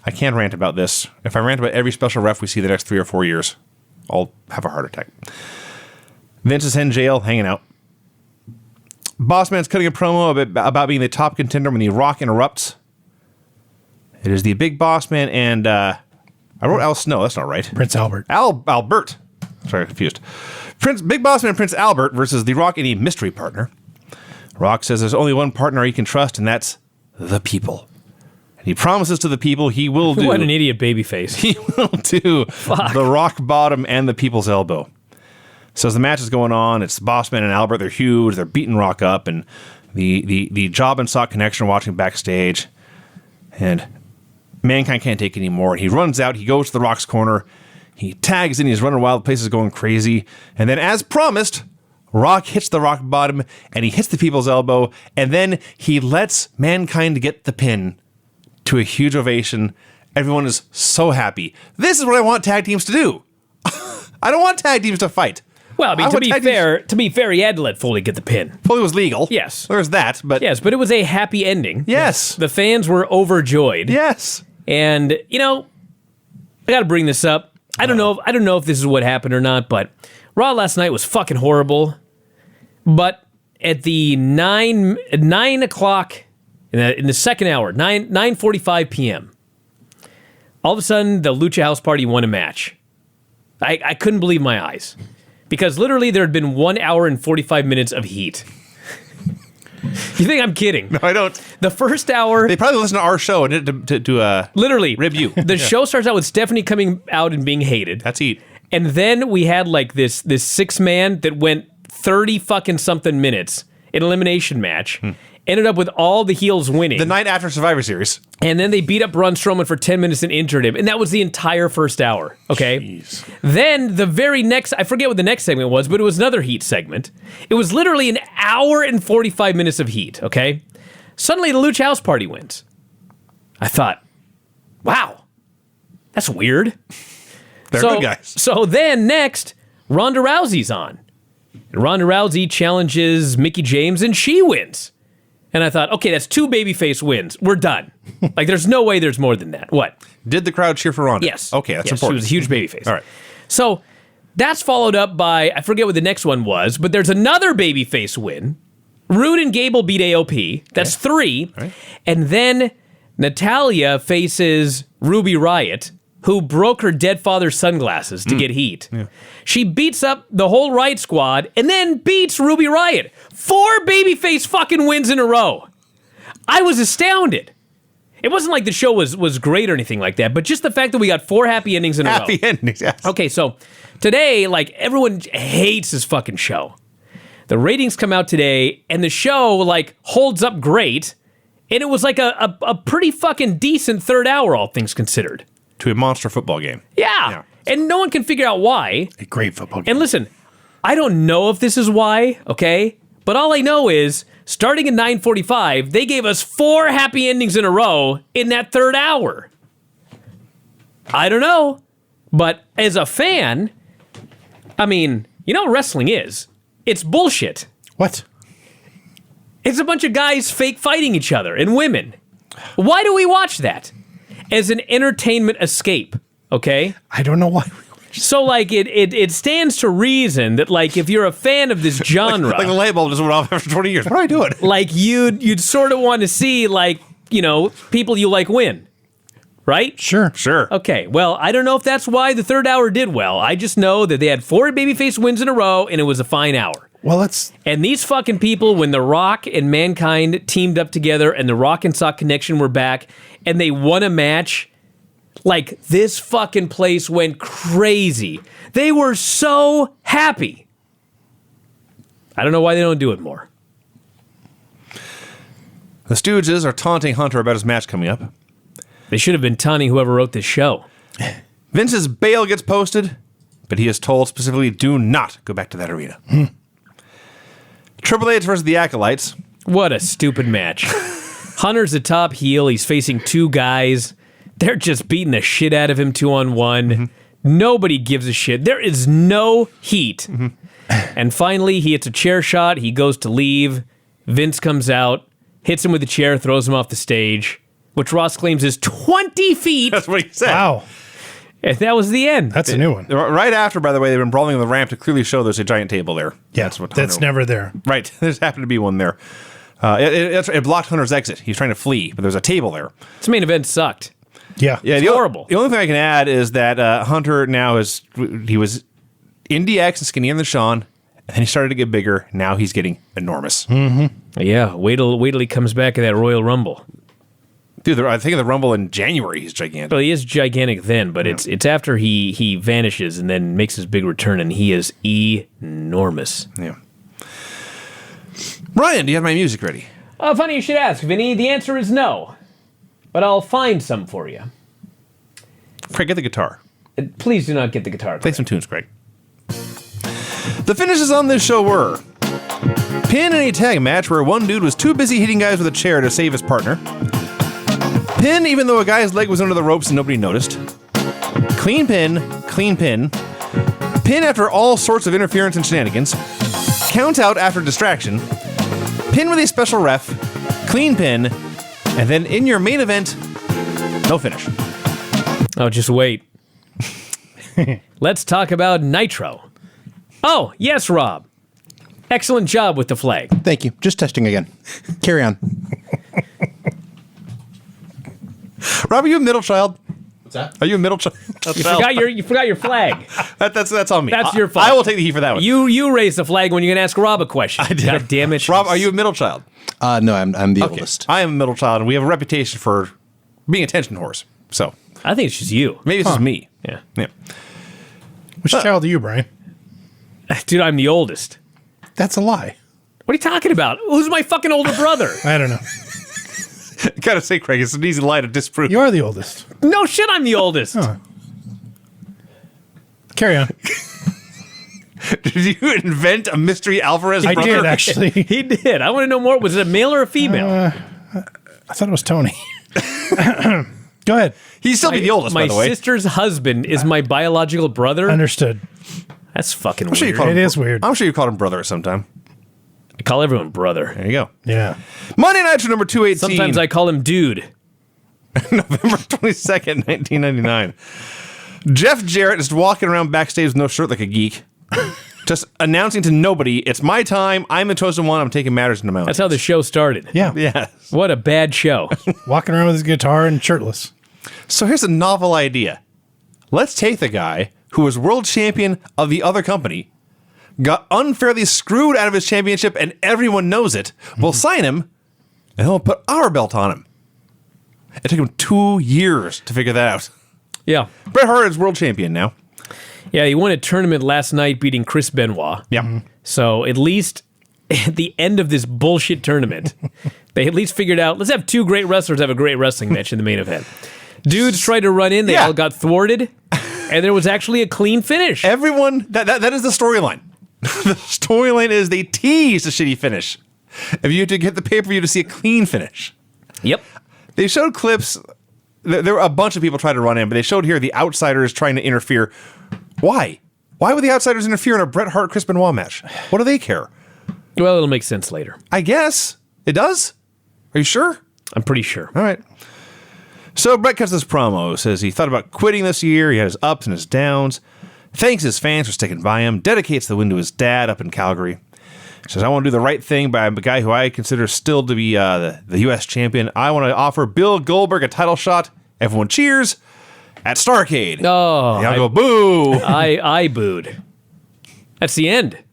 I can't rant about this. If I rant about every special ref we see the next 3 or 4 years, I'll have a heart attack. Vince is in jail, hanging out. Bossman's cutting a promo about being the top contender when The Rock interrupts. It is the Big Bossman and, I wrote Al Snow, that's not right. Prince Albert. Albert. Sorry, confused. Big Bossman and Prince Albert versus The Rock and a mystery partner. Rock says there's only one partner he can trust, and that's the people. He promises to the people he will do. What an idiot babyface. He will do the rock bottom and the people's elbow. So as the match is going on, it's Bossman and Albert. They're huge. They're beating Rock up. And the Job and Sock Connection are watching backstage. And Mankind can't take it anymore. And he runs out. He goes to the Rock's corner. He tags in. He's running wild. The place is going crazy. And then as promised, Rock hits the rock bottom. And he hits the people's elbow. And then he lets Mankind get the pin. To a huge ovation. Everyone is so happy. This is what I want tag teams to do. I don't want tag teams to fight. Well, I mean, to be fair, he had to let Foley get the pin. Foley was legal. Yes. There's that, but Yes, but it was a happy ending. Yes. The fans were overjoyed. Yes. And, I got to bring this up. I don't know if this is what happened or not, but Raw last night was fucking horrible. But at the 9 o'clock in the second hour, 9:45 p.m., all of a sudden, the Lucha House Party won a match. I couldn't believe my eyes. Because literally there had been 1 hour and 45 minutes of heat. You think I'm kidding? No, I don't. The first hour... They probably listen to our show and to literally, rib you. The show starts out with Stephanie coming out and being hated. That's heat. And then we had like this 6-man that went 30 fucking something minutes, an elimination match. Ended up with all the heels winning. The night after Survivor Series. And then they beat up Braun Strowman for 10 minutes and injured him. And that was the entire first hour. Okay? Jeez. Then the very next, I forget what the next segment was, but it was another heat segment. It was literally an hour and 45 minutes of heat. Okay? Suddenly the Lucha House Party wins. I thought, wow, that's weird. They're good guys. So then next, Ronda Rousey's on. And Ronda Rousey challenges Mickie James and she wins. And I thought, okay, that's 2 babyface wins. We're done. Like, there's no way there's more than that. What? Did the crowd cheer for Ronda? Yes. Okay, that's yes, important. She was a huge babyface. All right. So that's followed up by, I forget what the next one was, but there's another babyface win. Rude and Gable beat AOP. That's 3. Right. And then Natalya faces Ruby Riott, who broke her dead father's sunglasses to get heat. Yeah. She beats up the whole Riott squad and then beats Ruby Riott. 4 babyface fucking wins in a row. I was astounded. It wasn't like the show was great or anything like that, but just the fact that we got 4 happy endings in a row. Happy endings, yes. Okay, so today, like, everyone hates this fucking show. The ratings come out today, and the show, like, holds up great, and it was like a pretty fucking decent third hour, all things considered. To a monster football game. Yeah. And no one can figure out why. A great football game. And listen, I don't know if this is why, okay? But all I know is, starting at 9:45, they gave us 4 happy endings in a row in that third hour. I don't know. But as a fan, I mean, you know what wrestling is? It's bullshit. What? It's a bunch of guys fake fighting each other and women. Why do we watch that? As an entertainment escape, okay? I don't know why. So, like, it stands to reason that, like, if you're a fan of this genre... like the light bulb just went off after 20 years. What are I doing? Like, you'd sort of want to see, like, people you like win. Right? Sure. Okay, well, I don't know if that's why the third hour did well. I just know that they had 4 babyface wins in a row, and it was a fine hour. Well, And these fucking people, when The Rock and Mankind teamed up together and the Rock and Sock Connection were back, and they won a match, Like, this fucking place went crazy. They were so happy. I don't know why they don't do it more. The Stooges are taunting Hunter about his match coming up. They should have been taunting whoever wrote this show. Vince's bail gets posted, but he is told specifically, do not go back to that arena. Triple H versus the Acolytes. What a stupid match. Hunter's the top heel. He's facing two guys. They're just beating the shit out of him 2-on-1. Nobody gives a shit. There is no heat. And finally, he hits a chair shot. He goes to leave. Vince comes out, hits him with the chair, throws him off the stage, which Ross claims is 20 feet. That's what he said. Wow. And that was the end. That's a new one. Right after, by the way, they've been brawling on the ramp to clearly show there's a giant table there. Yeah, that's never there. Right. There's happened to be one there. It blocked Hunter's exit. He's trying to flee, but there's a table there. This main event sucked. Yeah. Yeah, It's horrible. The only thing I can add is that Hunter now he was in DX and skinnier than Shawn, and then he started to get bigger. Now he's getting enormous. Yeah, wait till he comes back at that Royal Rumble. Dude, I think of the Rumble in January, he's gigantic. Well, he is gigantic then, but it's after he vanishes and then makes his big return, and he is enormous. Yeah. Ryan, do you have my music ready? Oh, funny you should ask, Vinny. The answer is no, but I'll find some for you. Craig, get the guitar. Please do not get the guitar. Play some tunes, Craig. The finishes on this show were pin in a tag match where one dude was too busy hitting guys with a chair to save his partner. Pin even though a guy's leg was under the ropes and nobody noticed. Clean pin, clean pin. Pin after all sorts of interference and shenanigans. Count out after distraction. Pin with a special ref. Clean pin. And then in your main event, no finish. Oh, just wait. Let's talk about Nitro. Oh, yes, Rob. Excellent job with the flag. Thank you. Just testing again. Carry on. Rob, are you a middle child? What's that? Are you a middle child? You forgot your flag. That's on me. That's your fault. I will take the heat for that one. You raised the flag when you're going to ask Rob a question. I did. God damn it. Rob, are you a middle child? No, I'm the oldest. I am a middle child, and we have a reputation for being a attention horse. So I think it's just you. maybe it's just me. Yeah. Yeah. Which child are you, Brian? Dude, I'm the oldest. That's a lie. What are you talking about? Who's my fucking older brother? I don't know. I gotta say, Craig, it's an easy lie to disprove. You are the oldest. No shit, I'm the oldest. Oh. Carry on. Did you invent a mystery Alvarez I brother? did, actually. He did. I want to know more. Was it a male or a female? I thought it was Tony. Go ahead. He's still the oldest, by the way. My sister's husband is my biological brother. Understood. That's fucking Sure you weird. called him It is weird. I'm sure you called him brother at some time. I call everyone brother. There you go. Yeah. Monday Night Show number 218. Sometimes I call him dude. November 22nd, 1999. Jeff Jarrett is walking around backstage with no shirt like a geek. Just announcing to nobody, it's my time, I'm the chosen one, I'm taking matters into my own That's how the show started. Yeah. Yes. What a bad show. Walking around with his guitar and shirtless. So here's a novel idea. Let's take the guy who was world champion of the other company, got unfairly screwed out of his championship, and everyone knows it. We'll sign him, and he'll put our belt on him. It took him 2 years to figure that out. Yeah. Bret Hart is world champion now. Yeah, he won a tournament last night beating Chris Benoit. Yeah. So at least at the end of this bullshit tournament, they at least figured out, let's have two great wrestlers have a great wrestling match in the main event. Dudes tried to run in, they all got thwarted, and there was actually a clean finish. Everyone, that is the storyline. The storyline is they tease a shitty finish. If you had to get the pay-per-view to see a clean finish. Yep. They showed clips. There were a bunch of people trying to run in, but they showed here the Outsiders trying to interfere. Why? Why would the Outsiders interfere in a Bret Hart Chris Benoit match? What do they care? Well, it'll make sense later. I guess it does. Are you sure? I'm pretty sure. All right. So Bret cuts this promo, says he thought about quitting this year. He had his ups and his downs. Thanks his fans for sticking by him. Dedicates the win to his dad up in Calgary. Says, I want to do the right thing by a guy who I consider still to be the U.S. champion. I want to offer Bill Goldberg a title shot. Everyone cheers at Starrcade. Oh, Y'all go, boo. I booed. That's the end.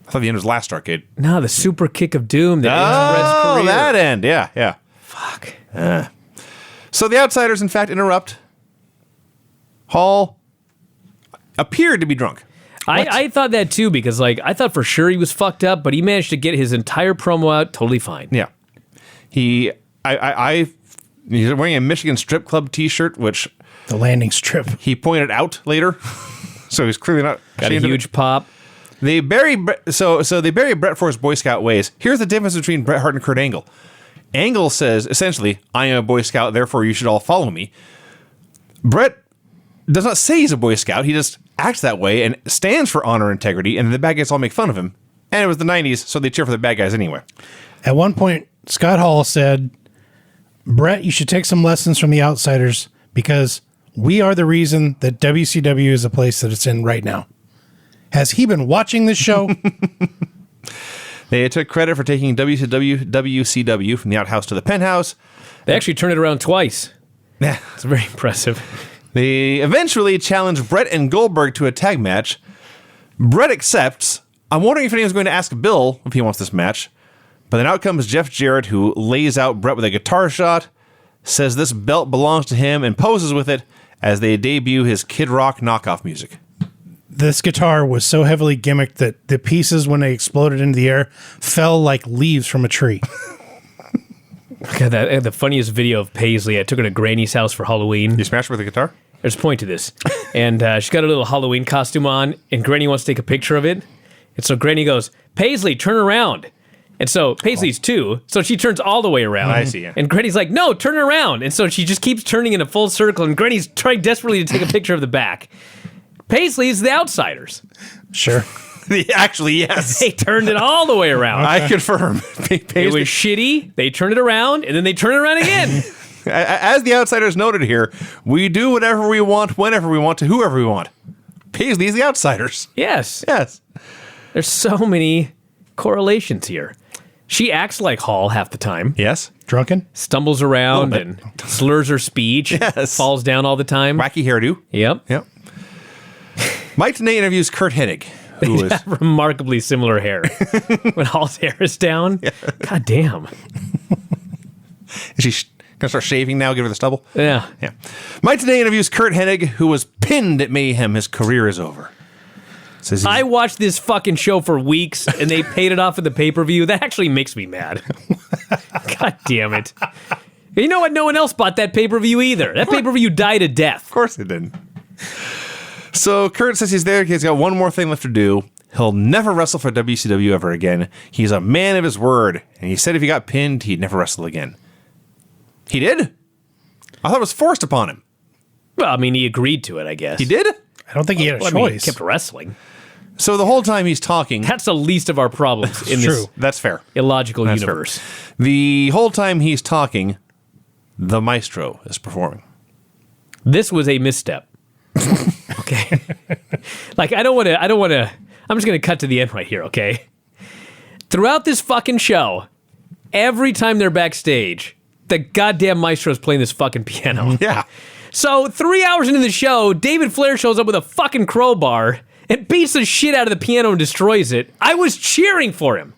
I thought the end was last Starrcade. No, the super kick of doom that ends Bret's career. that end. Yeah. Fuck. So the Outsiders, in fact, interrupt. Hall appeared to be drunk. I thought that too, because I thought for sure he was fucked up, but he managed to get his entire promo out totally fine. Yeah. He's wearing a Michigan Strip Club t-shirt, which The landing strip. he pointed out later. So he's clearly not Got a ashamed of huge it. pop. They bury so they bury Bret for his Boy Scout ways. Here's the difference between Bret Hart and Kurt Angle. Angle says essentially, "I am a Boy Scout, therefore you should all follow me." Bret does not say he's a Boy Scout. He just acts that way and stands for honor and integrity. And the bad guys all make fun of him. And it was the '90s, so they cheer for the bad guys anyway. At one point, Scott Hall said, Brett, you should take some lessons from the Outsiders because we are the reason that WCW is the place that it's in right now. Has he been watching this show? They took credit for taking WCW from the outhouse to the penthouse. They actually turned it around twice. Yeah. It's very impressive. They eventually challenged Bret and Goldberg to a tag match. Bret accepts. I'm wondering if anyone's going to ask Bill if he wants this match. But then out comes Jeff Jarrett, who lays out Bret with a guitar shot, says this belt belongs to him, and poses with it as they debut his Kid Rock knockoff music. This guitar was so heavily gimmicked that the pieces, when they exploded into the air, fell like leaves from a tree. God, the funniest video of Paisley. I took her to Granny's house for Halloween. You smashed her with a guitar? There's a point to this. And she's got a little Halloween costume on, and Granny wants to take a picture of it. And so Granny goes, Paisley, turn around. And so Paisley's 2, so she turns all the way around. I see, yeah. And Granny's like, no, turn around. And so she just keeps turning in a full circle, and Granny's trying desperately to take a picture of the back. Paisley is the Outsiders. Sure. Actually, yes. They turned it all the way around. I confirm. It was shitty. They turned it around, and then they turn it around again. As the Outsiders noted here, we do whatever we want, whenever we want, to whoever we want. Paisley's the Outsiders. Yes. Yes. There's so many correlations here. She acts like Hall half the time. Yes. Drunken? Stumbles around and slurs her speech. Yes. Falls down all the time. Wacky hairdo. Yep. Yep. Mike Tenay interviews Kurt Hennig, who is Remarkably similar hair. When Hall's hair is down. Yeah. God damn. Is she gonna start shaving now? Give her the stubble. Yeah. Yeah. Mike Tenay interviews Kurt Hennig, who was pinned at Mayhem. His career is over. Says I watched this fucking show for weeks, and they paid it off at the pay-per-view. That actually makes me mad. God damn it. You know what? No one else bought that pay-per-view either. That pay-per-view died a death. Of course it didn't. So Kurt says he's there. He's got one more thing left to do. He'll never wrestle for WCW ever again. He's a man of his word. And he said if he got pinned, he'd never wrestle again. He did? I thought it was forced upon him. Well, I mean, he agreed to it, I guess. He did? I don't think he had a Well, I mean, he choice. kept wrestling. So the whole time he's talking. That's the least of our problems in this True. That's fair. illogical That's universe. fair. The whole time he's talking, the maestro is performing. This was a misstep. Okay. Like, I don't want to, I'm just going to cut to the end right here, okay? Throughout this fucking show, every time they're backstage, the goddamn maestro's playing this fucking piano. Yeah. So 3 hours into the show, David Flair shows up with a fucking crowbar and beats the shit out of the piano and destroys it. I was cheering for him.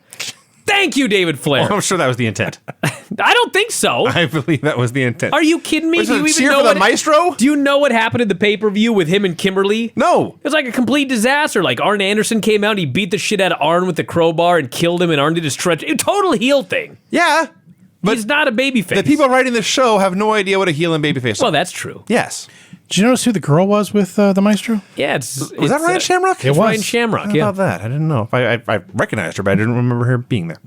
Thank you, David Flair. Well, I'm sure that was the intent. I don't think so. I believe that was the intent. Are you kidding me? Was Do it you a even cheer know for the what maestro? Do you know what happened at the pay-per-view with him and Kimberly? No. It was like a complete disaster. Like, Arn Anderson came out, he beat the shit out of Arn with the crowbar and killed him, and Arn did a stretch. A total heel thing. Yeah. But He's not a babyface. the people writing this show have no idea what a heel and babyface is. Well, that's true. Yes. Did you notice who the girl was with the maestro? Yeah, Was that Ryan Shamrock? It was. Ryan Shamrock, How yeah. about that? I didn't know. I recognized her, but I didn't remember her being there.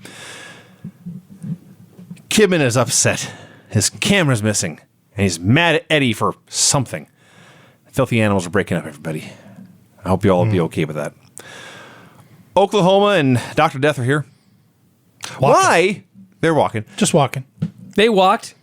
Kidman is upset. His camera's missing, and he's mad at Eddie for something. Filthy animals are breaking up, everybody. I hope you all will be okay with that. Oklahoma and Dr. Death are here. Why? They're walking. Just walking. They walked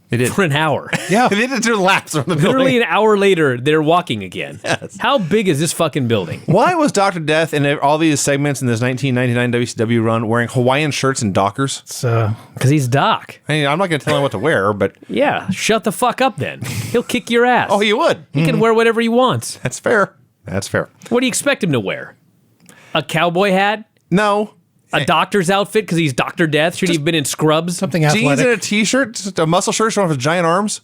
They did. for an hour. Yeah. They did do laps around the Literally building. an hour later, they're walking again. Yes. How big is this fucking building? Why was Dr. Death in all these segments in this 1999 WCW run wearing Hawaiian shirts and Dockers? It's, Because he's Doc. I mean, I'm not going to tell him what to wear, but Yeah, shut the fuck up then. He'll kick your ass. oh, you would. He can wear whatever he wants. That's fair. That's fair. What do you expect him to wear? A cowboy hat? No. A doctor's outfit because he's Dr. Death? Should he have been in scrubs? something Jeans and a athletic. t-shirt, just a muscle shirt showing off his giant arms.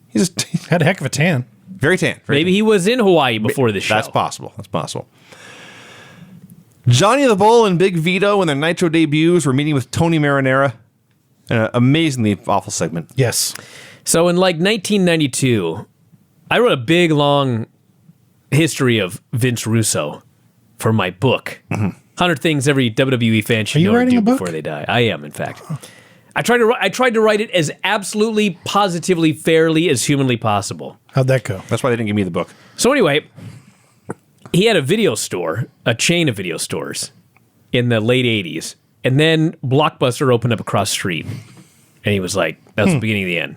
He's just Had a heck of a tan. very tan. Very Maybe he was in Hawaii before the show. That's possible. That's possible. Johnny the Bull and Big Vito in their Nitro debuts were meeting with Tony Marinara. An amazingly awful segment. Yes. So in like 1992, I wrote a big, long history of Vince Russo for my book. 100 Things Every WWE Fan Should Are you Know to writing Do a book? Before They Die. I am, in fact. I tried to write it as absolutely, positively, fairly as humanly possible. How'd that go? That's why they didn't give me the book. So anyway, he had a video store, a chain of video stores in the late 80s. And then Blockbuster opened up across the street. And he was like, that's the beginning of the end.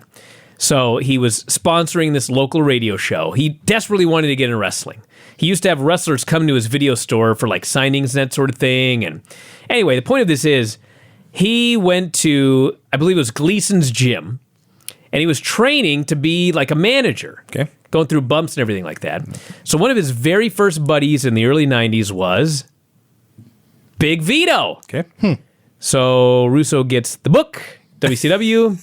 So he was sponsoring this local radio show. He desperately wanted to get into wrestling. He used to have wrestlers come to his video store for like signings and that sort of thing. And anyway, the point of this is he went to, I believe it was Gleason's gym, and he was training to be like a manager. Okay. Going through bumps and everything like that. So one of his very first buddies in the early 90s was Big Vito. Okay. So Russo gets the book, WCW.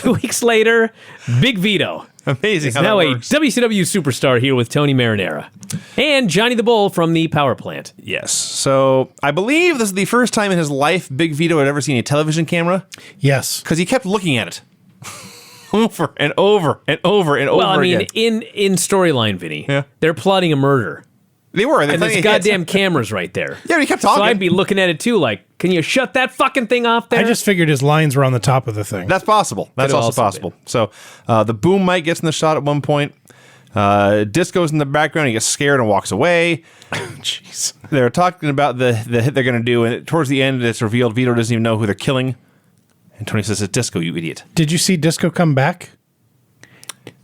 2 weeks later, Big Vito. Amazing He's how now that a works. WCW superstar here with Tony Marinara. And Johnny the Bull from the Power Plant. Yes. So I believe this is the first time in his life Big Vito had ever seen a television camera Yes. because he kept looking at it over and over and over and over Well, I mean, again. in storyline, Vinny, Yeah. they're plotting a murder. They were. And there's goddamn cameras right there. Yeah, but he kept talking. So I'd be looking at it too, like, can you shut that fucking thing off there? I just figured his lines were on the top of the thing. That's possible. That's Could've also also possible. So the boom mic gets in the shot at one point. Disco's in the background. He gets scared and walks away. Jeez. They're talking about the hit they're going to do, and towards the end, it's revealed Vito doesn't even know who they're killing. And Tony says, "It's Disco, you idiot." Did you see Disco come back?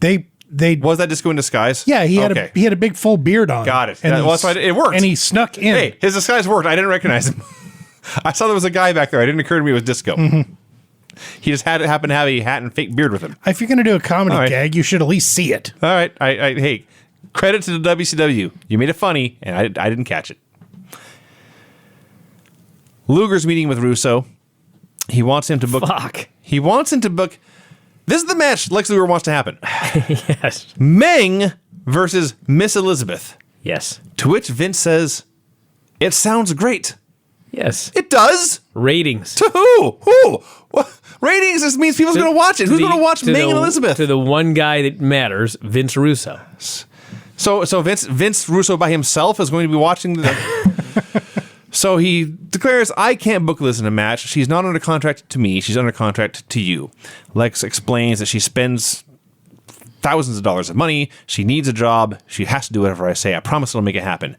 They Was that Disco in disguise? yeah, he had Okay. a big full beard on. Got it. And Well, that's why it worked. And he snuck in. Hey, his disguise worked. I didn't recognize him. I saw there was a guy back there. It didn't occur to me it was Disco. He just happened to have a hat and fake beard with him. If you're going to do a comedy All right. gag, you should at least see it. All right. Hey, credit to the WCW. You made it funny, and I didn't catch it. Luger's meeting with Russo. He wants him to book. Fuck. He wants him to book. This is the match Lex Luger wants to happen. Yes. Meng versus Miss Elizabeth. Yes. To which Vince says, "It sounds great." Yes. It does. Ratings. To who? Who? What? Ratings. This means people's going to watch it. Who's going to watch Meng and Elizabeth? To the one guy that matters, Vince Russo. So Vince Russo by himself is going to be watching the. So he declares, "I can't book Liz in a match. She's not under contract to me. She's under contract to you." Lex explains that she spends thousands of dollars of money. She needs a job. She has to do whatever I say. I promise it'll make it happen.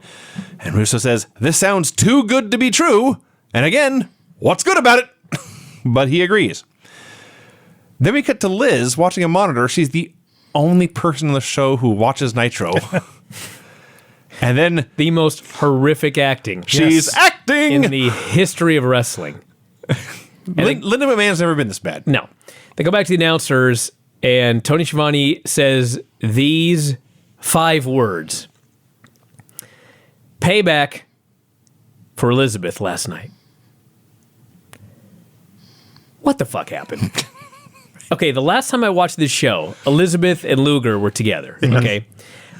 And Russo says, "This sounds too good to be true." And again, what's good about it? But he agrees. Then we cut to Liz watching a monitor. She's the only person on the show who watches Nitro. And then The most horrific acting she's acting. in the history of wrestling. Linda McMahon's never been this bad. No. They go back to the announcers, and Tony Schiavone says these 5 words. Payback for Elizabeth last night. What the fuck happened? Okay, the last time I watched this show, Elizabeth and Luger were together. Okay.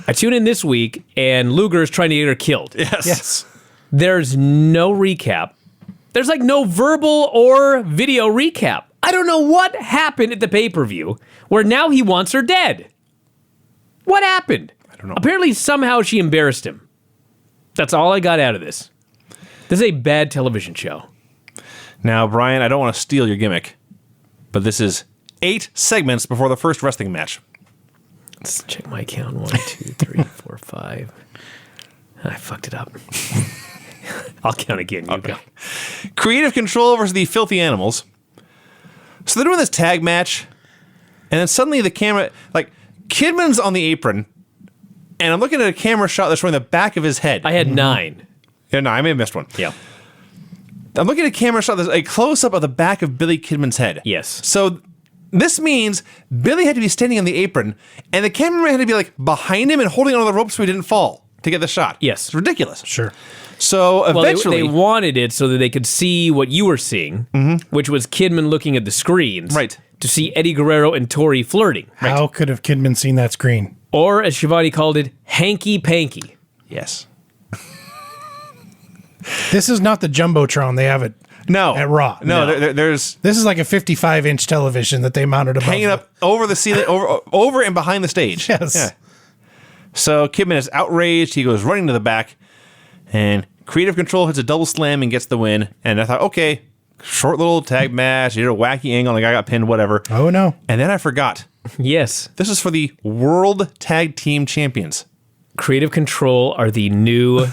I tune in this week, and Luger is trying to get her killed. Yes. There's no recap. There's like no verbal or video recap. I don't know what happened at the pay-per-view where now he wants her dead. What happened? I don't know. Apparently somehow she embarrassed him. That's all I got out of this. This is a bad television show. Now, Brian, I don't want to steal your gimmick, but this is 8 segments before the first wrestling match. Let's check my count. 1, 2, 3, 4, 5. I fucked it up. I'll count again. You go. Creative Control versus the Filthy Animals. So they're doing this tag match, and then suddenly the camera, like, Kidman's on the apron, and I'm looking at a camera shot that's showing the back of his head. I had 9. Yeah, no, I may have missed one. Yeah. I'm looking at a camera shot that's a close-up of the back of Billy Kidman's head. Yes. So this means Billy had to be standing on the apron, and the cameraman had to be, like, behind him and holding onto the rope so he didn't fall to get the shot. Yes. It's ridiculous. Sure. So Well, eventually... they wanted it so that they could see what you were seeing, which was Kidman looking at the screens. Right. to see Eddie Guerrero and Tori flirting. How could have Kidman seen that screen? Or, as Shivani called it, hanky-panky. Yes. This is not the Jumbotron they have at Raw. No. There's This is like a 55-inch television that they mounted above. hanging up over the ceiling, over and behind the stage. Yes. Yeah. So Kidman is outraged. He goes running to the back, and Creative Control hits a double slam and gets the win. And I thought, okay, short little tag match. You did a wacky angle, and the guy got pinned, whatever. Oh, no. And then I forgot. Yes. This is for the World Tag Team Champions. Creative Control are the new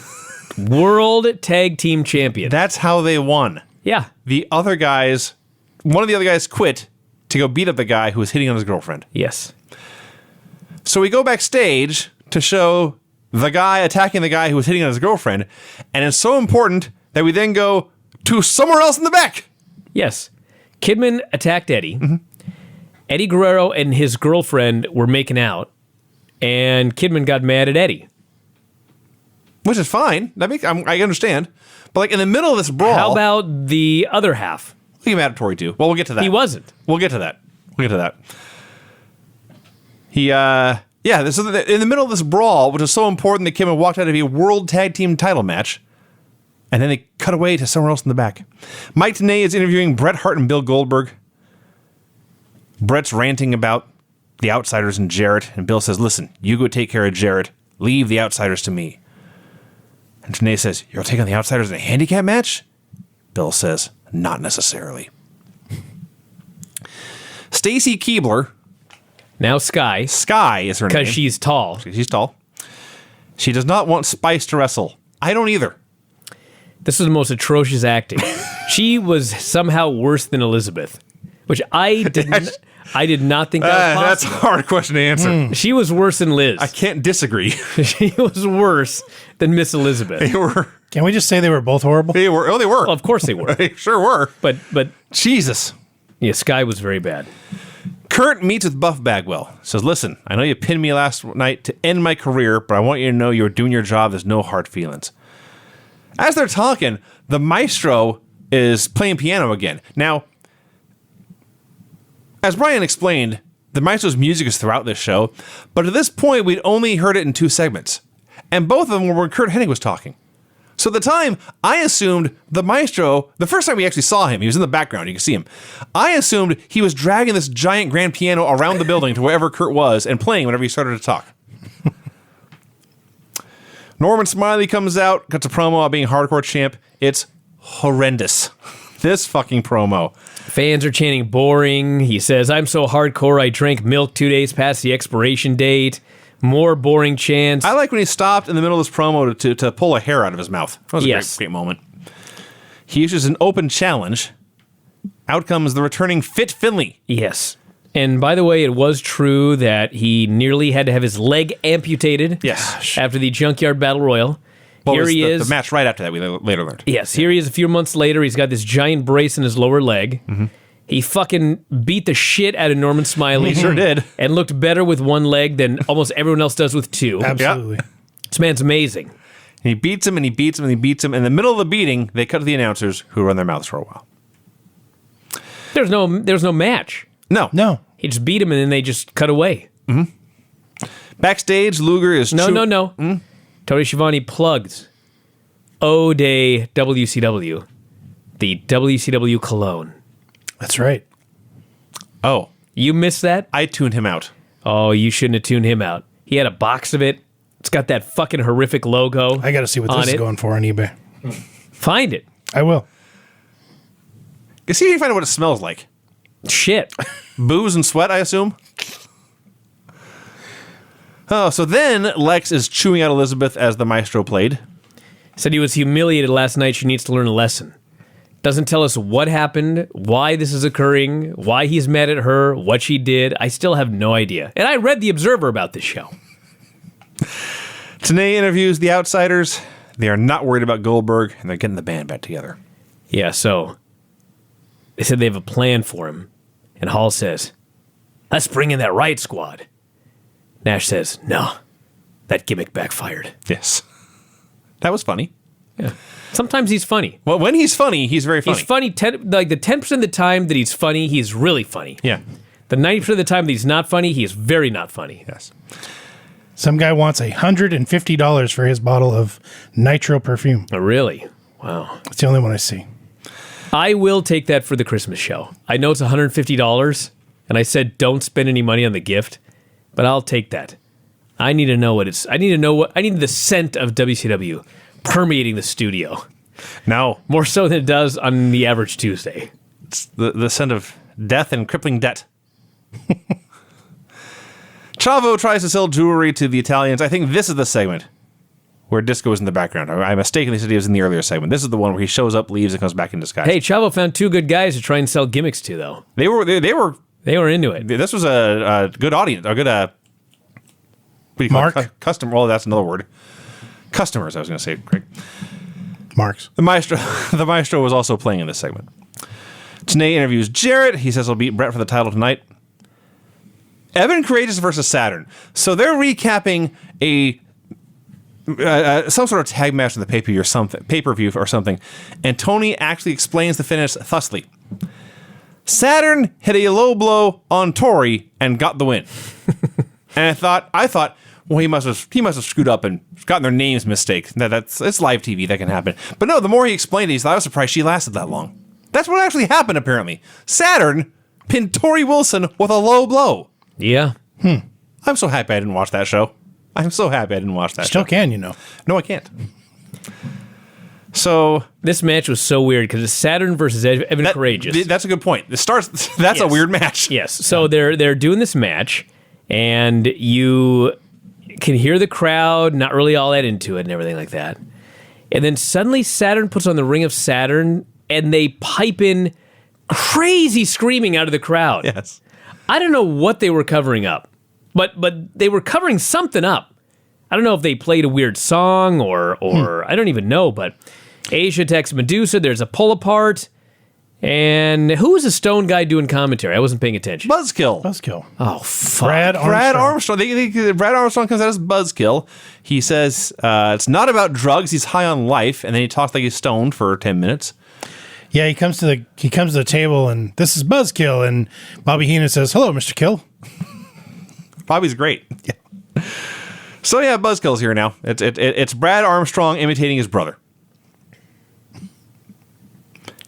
World Tag Team Champions. That's how they won. Yeah. The other guys, one of the other guys quit to go beat up the guy who was hitting on his girlfriend. Yes. So we go backstage to show the guy attacking the guy who was hitting on his girlfriend, and it's so important that we then go to somewhere else in the back. Yes. Kidman attacked Eddie. Mm-hmm. Eddie Guerrero and his girlfriend were making out, and Kidman got mad at Eddie. Which is fine. I understand. But like in the middle of this brawl, How about the other half? he mad at Tori too. Well, we'll get to that. He wasn't. We'll get to that. He, this is in the middle of this brawl, which is so important that Kidman walked out of a World Tag Team title match, and then they cut away to somewhere else in the back. Mike Tenay is interviewing Bret Hart and Bill Goldberg. Bret's ranting about the Outsiders and Jarrett, and Bill says, listen, you go take care of Jarrett. Leave the Outsiders to me. And Tenay says, you'll take on the Outsiders in a handicap match? Bill says, not necessarily. Stacy Keibler, Now Sky, Sky is her name. because she's tall. She's tall. She does not want Spice to wrestle. I don't either. This was the most atrocious acting. She was somehow worse than Elizabeth, which I did not think that was That's a possible. hard question to answer. She was worse than Liz. I can't disagree. She was worse than Miss Elizabeth. They were. Can we just say they were both horrible? They were. Oh, they were. Well, of course they were. They sure were. But Jesus. yeah, Sky was very bad. Kurt meets with Buff Bagwell. Says, listen, I know you pinned me last night to end my career, but I want you to know you were doing your job. There's no hard feelings. As they're talking, the maestro is playing piano again. Now, as Brian explained, the maestro's music is throughout this show, but at this point, we'd only heard it in 2 segments. And both of them were when Kurt Hennig was talking. So at the time, I assumed the maestro, the first time we actually saw him, he was in the background, you can see him. I assumed he was dragging this giant grand piano around the building to wherever Kurt was and playing whenever he started to talk. Norman Smiley comes out, cuts a promo about being hardcore champ. It's horrendous. This fucking promo. Fans are chanting boring. He says, I'm so hardcore I drank milk 2 days past the expiration date. More boring chants. I like when he stopped in the middle of this promo to pull a hair out of his mouth. That was a Yes. great moment. He issues an open challenge. Out comes the returning Fit Finley. Yes. And by the way, it was true that he nearly had to have his leg amputated. Yes. After the Junkyard Battle Royal. Well, Here it was he is. The match right after that, we later learned. Yes, here he is a few months later. He's got this giant brace in his lower leg. Mm-hmm. He fucking beat the shit out of Norman Smiley. He sure did. And looked better with one leg than almost everyone else does with two. Absolutely. This man's amazing. And he beats him and he beats him and he beats him. In the middle of the beating, they cut to the announcers who run their mouths for a while. There's no match. No. He just beat him and then they just cut away. Backstage, Luger is... No. Tony Schiavone plugs O-Day WCW. The WCW cologne. That's right. Oh, You missed that? I tuned him out. Oh, you shouldn't have tuned him out. He had a box of it. It's got that fucking horrific logo. I got to see what on this is it. going for on eBay. Find it. I will. See if you find out what it smells like. Shit. Booze and sweat, I assume. Oh, so then Lex is chewing out Elizabeth as the maestro played. Said he was humiliated last night. She needs to learn a lesson. Doesn't tell us what happened, why this is occurring, why he's mad at her, what she did. I still have no idea. And I read The Observer about this show. Tenay interviews the Outsiders. They are not worried about Goldberg, and they're getting the band back together. Yeah, so they said they have a plan for him. And Hall says, let's bring in that Riot Squad. Nash says, no, that gimmick backfired. Yes. That was funny. Sometimes he's funny. Well, when he's funny, he's very funny. He's funny, like the 10% of the time that he's funny, he's really funny. Yeah. The 90% of the time that he's not funny, he is very not funny. Yes. Some guy wants $150 for his bottle of Nitro perfume. Oh, really? Wow. It's the only one I see. I will take that for the Christmas show. I know it's $150, and I said don't spend any money on the gift, but I'll take that. I need to know what it's. I need the scent of WCW permeating the studio. No. More so than it does on the average Tuesday. It's the scent of death and crippling debt. Chavo tries to sell jewelry to the Italians. I think this is the segment where Disco is in the background. I mistakenly said he was in the earlier segment. This is the one where he shows up, leaves, and comes back in disguise. Hey, Chavo found two good guys to try and sell gimmicks to, though. They were They were into it. This was a good audience, a good what do you call it? Mark? Customer. Well, that's another word. Customers. I was going to say, Craig. Marks. The maestro was also playing in this segment. Tenay interviews Jarrett. He says he'll beat Brett for the title tonight. Evan Courageous versus Saturn. So they're recapping some sort of tag match in the pay-per-view or something, and Tony actually explains the finish thusly. Saturn hit a low blow on Tori and got the win. And I thought, well, he must have screwed up and gotten their names mistaken. It's live TV, that can happen. But no, the more he explained it, I was surprised she lasted that long. That's what actually happened, apparently. Saturn pinned Tori Wilson with a low blow. Yeah. I'm so happy I didn't watch that show. I'm so happy I didn't watch that Still show. can, you know. No, I can't. So This match was so weird because it's Saturn versus Evan Courageous. That's a good point. That's a weird match. Yes. So they're doing this match, and you can hear the crowd not really all that into it and everything like that. And then suddenly Saturn puts on the Ring of Saturn, and they pipe in crazy screaming out of the crowd. Yes. I don't know what they were covering up, but they were covering something up. I don't know if they played a weird song or I don't even know, but Asia attacks Medusa. There's a pull apart. And who was the stone guy doing commentary? I wasn't paying attention. Buzzkill. Oh, fuck. Brad Armstrong. Brad Armstrong comes out as Buzzkill. He says it's not about drugs. He's high on life, and then he talks like he's stoned for 10 minutes. Yeah, he comes to the table, and this is Buzzkill, and Bobby Heenan says, "Hello, Mr. Kill." Bobby's great. Yeah. So yeah, Buzzkill's here now. It's Brad Armstrong imitating his brother.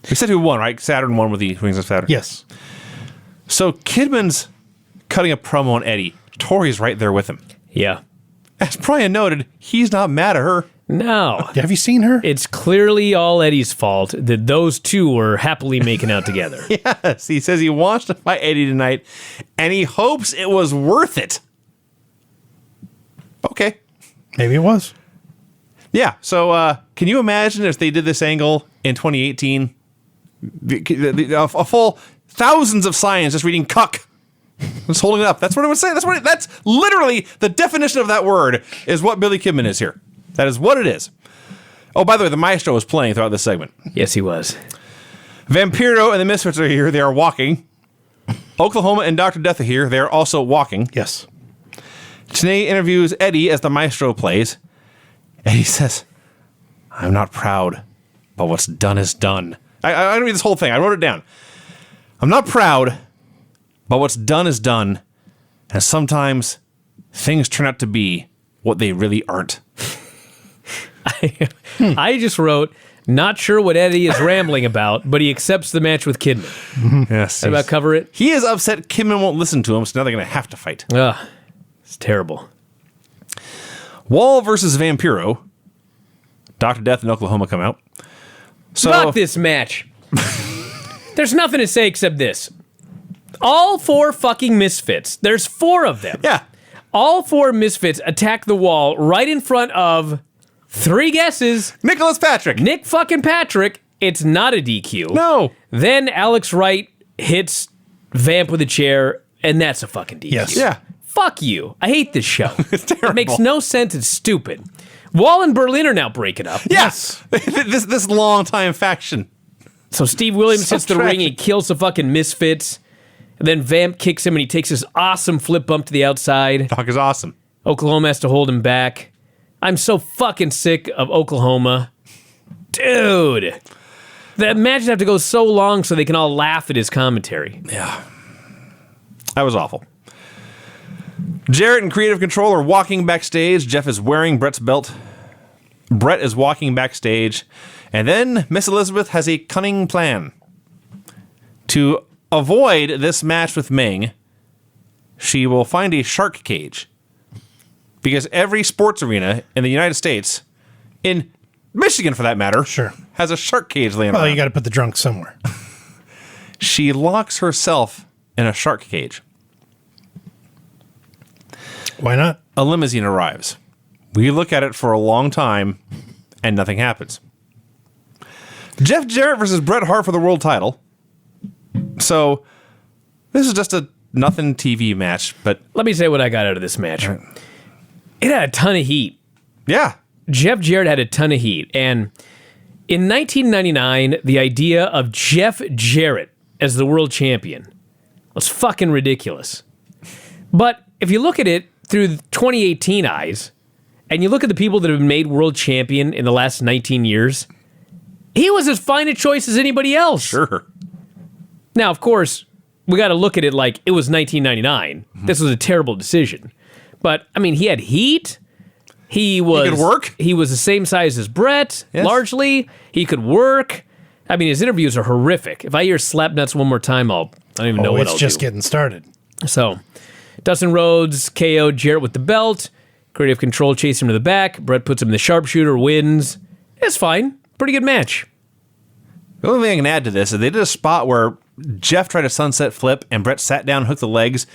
We said who won, right? Saturn won with the Rings of Saturn. Yes. So Kidman's cutting a promo on Eddie. Tori's right there with him. Yeah. As Bryan noted, he's not mad at her. No. Have you seen her? It's clearly all Eddie's fault that those two were happily making out together. Yes, he says he wants to fight Eddie tonight, and he hopes it was worth it. Okay. Maybe it was. Yeah, so can you imagine if they did this angle in 2018? A full thousands of signs just reading "cuck." Just holding it up. That's what it would say. That's literally the definition of that word is what Billy Kidman is here. That is what it is. Oh, by the way, the Maestro was playing throughout this segment. Yes, he was. Vampiro and the Misfits are here. They are walking. Oklahoma and Dr. Death are here. They are also walking. Yes. Tenay interviews Eddie as the Maestro plays. And he says, "I'm not proud, but what's done is done." I don't read this whole thing. I wrote it down. I'm not proud, but what's done is done. And sometimes things turn out to be what they really aren't. I just wrote, not sure what Eddie is rambling about, but he accepts the match with Kidman. Yes. That about cover it? He is upset Kidman won't listen to him, so now they're going to have to fight. Ugh, it's terrible. Wall versus Vampiro. Dr. Death and Oklahoma come out. So, Fuck this match. There's nothing to say except this. All four fucking misfits. There's four of them. yeah. All four misfits attack the wall right in front of three guesses. Nicholas Patrick. Nick fucking Patrick. It's not a DQ. No. Then Alex Wright hits Vamp with a chair, and that's a fucking DQ. Yes. Yeah. Fuck you. I hate this show. It's terrible. It makes no sense. It's stupid. Wall and Berlin are now breaking up. Yes. this long-time faction. So Steve Williams So hits the ring, tragic. he kills the fucking misfits. And then Vamp kicks him and he takes this awesome flip bump to the outside. Doc is awesome. Oklahoma has to hold him back. I'm so fucking sick of Oklahoma. Dude. That matches have to go so long so they can all laugh at his commentary. Yeah. That was awful. Jarrett and Creative Control are walking backstage. Jeff is wearing Brett's belt. Brett is walking backstage. And then Miss Elizabeth has a cunning plan. To avoid this match with Ming, she will find a shark cage. Because every sports arena in the United States, in Michigan for that matter, Sure. has a shark cage laying Well, around. you got to put the drunk somewhere. She locks herself in a shark cage. Why not? A limousine arrives. We look at it for a long time, and nothing happens. Jeff Jarrett versus Bret Hart for the world title. So, this is just a nothing TV match, but Let me say what I got out of this match. It had a ton of heat. yeah. Jeff Jarrett had a ton of heat. And in 1999, the idea of Jeff Jarrett as the world champion was fucking ridiculous. But if you look at it through 2018 eyes, and you look at the people that have been made world champion in the last 19 years, he was as fine a choice as anybody else. Sure. Now, of course, we got to look at it like it was 1999. This was a terrible decision. But, I mean, he had heat. He could work. He was the same size as Brett, Yes. largely. He could work. I mean, his interviews are horrific. If I hear slap nuts one more time, I don't even know what it's I'll just do. getting started. So, Dustin Rhodes KO'd Jarrett with the belt. Creative Control chased him to the back. Brett puts him in the sharpshooter, wins. It's fine. Pretty good match. The only thing I can add to this is they did a spot where Jeff tried a sunset flip and Brett sat down and hooked the legs.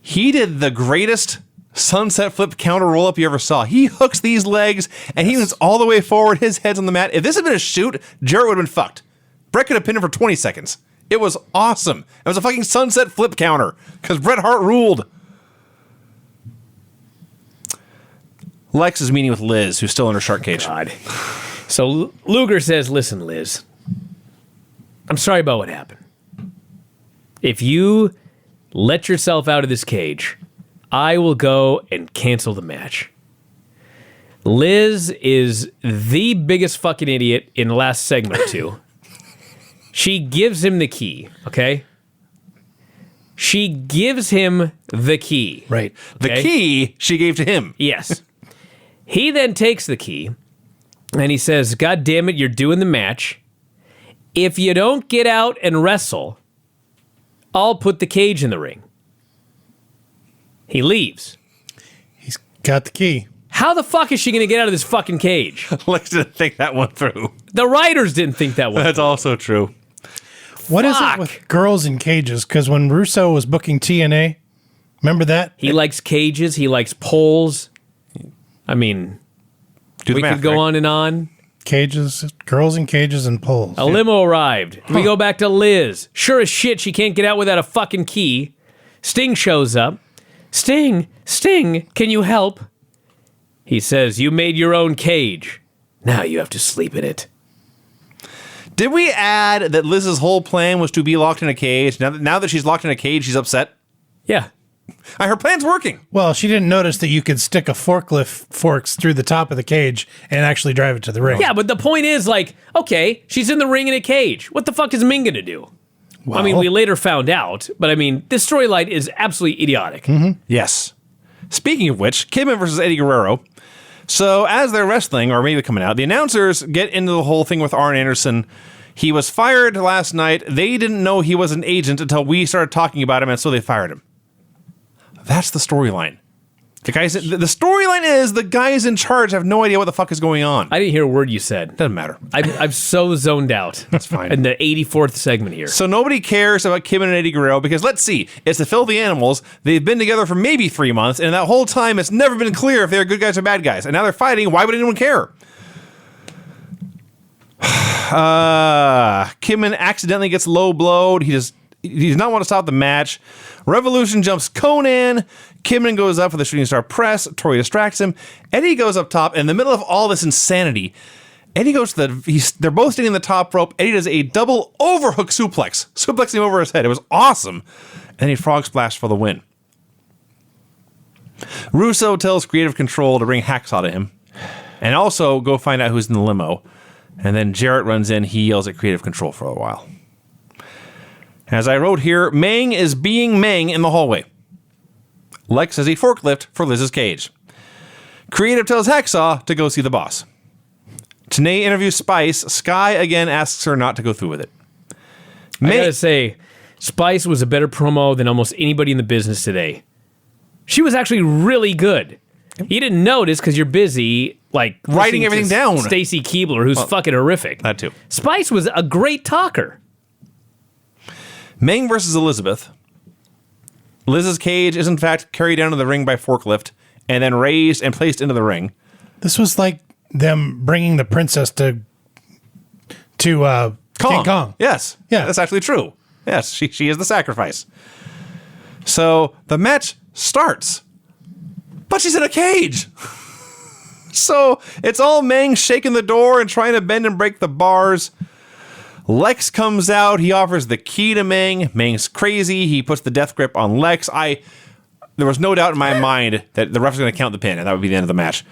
He did the greatest sunset flip counter roll up you ever saw. He hooks these legs and he was all the way forward. His head's on the mat. If this had been a shoot, Jarrett would have been fucked. Brett could have pinned him for 20 seconds. It was awesome. It was a fucking sunset flip counter because Bret Hart ruled. Lex is meeting with Liz, who's still in her shark cage. God. So Luger says, listen, Liz, I'm sorry about what happened. If you let yourself out of this cage, I will go and cancel the match. Liz is the biggest fucking idiot in the last segment or two. She gives him the key, okay? She gives him the key. Right. The Okay. key she gave to him. Yes. He then takes the key and he says, God damn it, you're doing the match. If you don't get out and wrestle, I'll put the cage in the ring. He leaves. He's got the key. How the fuck is she going to get out of this fucking cage? Lex didn't think that one through. The writers didn't think that one. That's also true. What is Fuck. it with girls in cages? Because when Russo was booking TNA, remember that? He likes cages. He likes poles. I mean, Do the we math, could go Greg. on and on. Cages, girls in cages and poles. A limo arrived. We go back to Liz. Sure as shit, she can't get out without a fucking key. Sting shows up. Sting, can you help? He says, you made your own cage. Now you have to sleep in it. Did we add that Liz's whole plan was to be locked in a cage? Now that she's locked in a cage, she's upset? Yeah. Her plan's working. Well, she didn't notice that you could stick a forklift forks through the top of the cage and actually drive it to the ring. Yeah, but the point is, like, okay, she's in the ring in a cage. What the fuck is Ming gonna do? I mean, we later found out, but I mean, this storyline is absolutely idiotic. Yes. Speaking of which, Kidman versus Eddie Guerrero. So as they're wrestling, or maybe coming out, the announcers get into the whole thing with Arn Anderson. He was fired last night. They didn't know he was an agent until we started talking about him, and so they fired him. That's the storyline. The storyline is the guys in charge have no idea what the fuck is going on. I didn't hear a word you said. Doesn't matter. I'm so zoned out. That's fine. In the 84th segment here. So nobody cares about Kidman and Eddie Guerrero because let's see, it's the Filthy Animals. They've been together for maybe 3 months, and that whole time it's never been clear if they're good guys or bad guys. And now they're fighting. Why would anyone care? Kidman accidentally gets low blowed. He does not want to stop the match. Revolution jumps Conan. Kidman goes up for the shooting star press. Tori distracts him. Eddie goes up top. In the middle of all this insanity, Eddie goes to they're both standing in the top rope. Eddie does a double overhook suplex. Suplexing him over his head. It was awesome. And then he frog splash for the win. Russo tells Creative Control to bring Hacksaw to him. And also go find out who's in the limo. And then Jarrett runs in. He yells at creative control for a while. As I wrote here, Meng is being Meng in the hallway. Lex has a forklift for Liz's cage. Creative tells Hacksaw to go see the boss. Tanae interviews Spice. Sky again asks her not to go through with it. I gotta say, Spice was a better promo than almost anybody in the business today. She was actually really good. You didn't notice because you're busy, like writing everything down. Stacy Keebler, who's fucking horrific. That too. Spice was a great talker. Meng versus Elizabeth. Liz's cage is in fact carried down to the ring by forklift and then raised and placed into the ring. This was like them bringing the princess to King Kong. Yes. Yeah. That's actually true. Yes, she is the sacrifice. So the match starts, but she's in a cage. So it's all Meng shaking the door and trying to bend and break the bars. Lex comes out. He offers the key to Meng. Meng's crazy. He puts the death grip on Lex. There was no doubt in my mind that the ref was going to count the pin, and that would be the end of the match.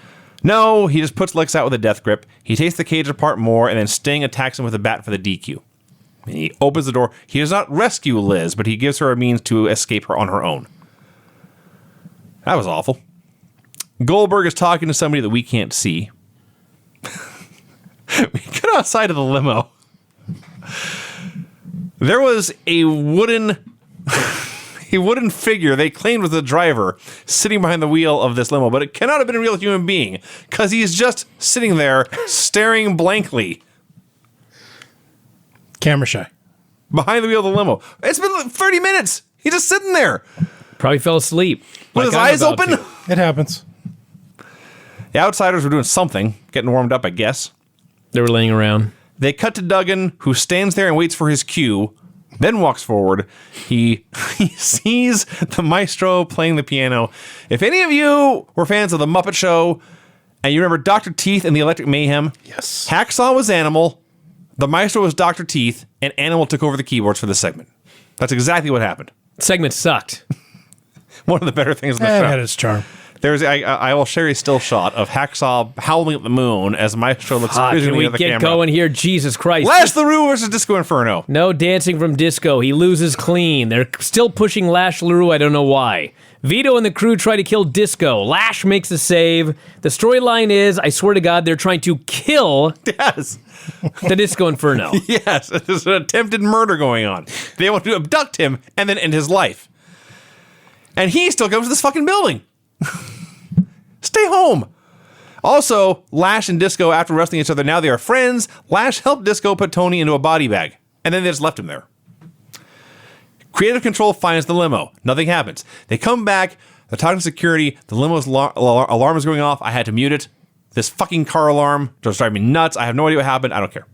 No, he just puts Lex out with a death grip. He takes the cage apart more, and then Sting attacks him with a bat for the DQ. And he opens the door. He does not rescue Liz, but he gives her a means to escape her on her own. That was awful. Goldberg is talking to somebody that we can't see. We get outside of the limo. There was a wooden figure they claimed was the driver sitting behind the wheel of this limo, but it cannot have been a real human being because he's just sitting there staring blankly. Camera shy. Behind the wheel of the limo. It's been like 30 minutes. He's just sitting there. Probably fell asleep. With his eyes open. It happens. The Outsiders were doing something, getting warmed up, I guess. They were laying around. They cut to Duggan, who stands there and waits for his cue, then walks forward. He sees the maestro playing the piano. If any of you were fans of The Muppet Show, and you remember Dr. Teeth and the Electric Mayhem, Yes. Hacksaw was Animal, the maestro was Dr. Teeth, and Animal took over the keyboards for this segment. That's exactly what happened. Segment sucked. One of the better things in the It show. had its charm. I will share a still shot of Hacksaw howling at the moon as Maestro looks Can quizzically we at the get camera. going here? Jesus Christ. Lash LaRue versus Disco Inferno. No dancing from Disco. He loses clean. They're still pushing Lash LaRue. I don't know why. Vito and the crew try to kill Disco. Lash makes a save. The storyline is, I swear to God, they're trying to kill Yes. the Disco Inferno. Yes. There's an attempted murder going on. They want to abduct him and then end his life. And he still comes to this fucking building. Stay home. Also, Lash and Disco, after wrestling each other, now they are friends. Lash helped Disco put Tony into a body bag, and then they just left him there. Creative Control finds the limo. Nothing happens. They come back. They're talking to security. The limo's alarm is going off. I had to mute it. This fucking car alarm just driving me nuts. I have no idea what happened. I don't care.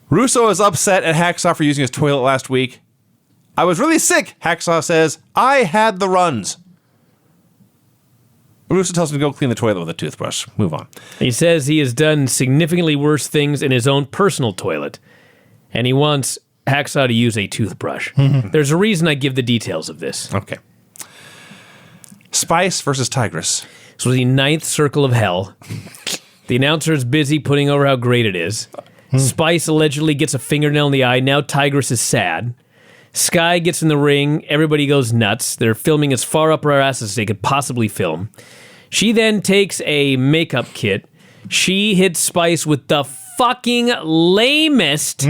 Russo is upset at Hacksaw for using his toilet last week. I was really sick, Hacksaw says. I had the runs. Russo tells him to go clean the toilet with a toothbrush. Move on. He says he has done significantly worse things in his own personal toilet, and he wants Hacksaw to use a toothbrush. There's a reason I give the details of this. Okay. Spice versus Tigress. This was the 9th Circle of Hell. The announcer is busy putting over how great it is. Spice allegedly gets a fingernail in the eye. Now Tigress is sad. Sky gets in the ring. Everybody goes nuts. They're filming as far up our asses as they could possibly film. She then takes a makeup kit. She hits Spice with the fucking lamest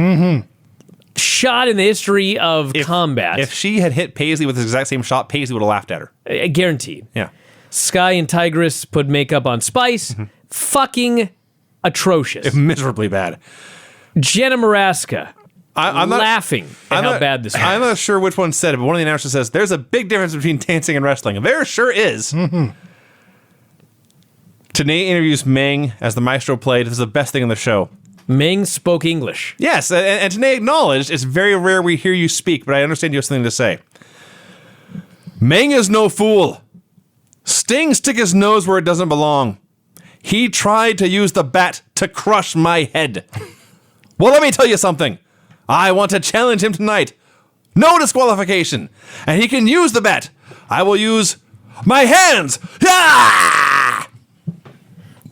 shot in the history of combat. If she had hit Paisley with the exact same shot, Paisley would have laughed at her. Guaranteed. Yeah. Sky and Tigress put makeup on Spice. Fucking atrocious. Miserably bad. Jenna Maraska. I'm not laughing at how bad this was. I'm not sure which one said it, but one of the announcers says, there's a big difference between dancing and wrestling. There sure is. Tanae interviews Meng as the maestro played. This is the best thing in the show. Meng spoke English. Yes, and Tanae acknowledged it's very rare we hear you speak, but I understand you have something to say. Meng is no fool. Sting stick his nose where it doesn't belong. He tried to use the bat to crush my head. Well, let me tell you something. I want to challenge him tonight. No disqualification. And he can use the bat. I will use my hands. Ah!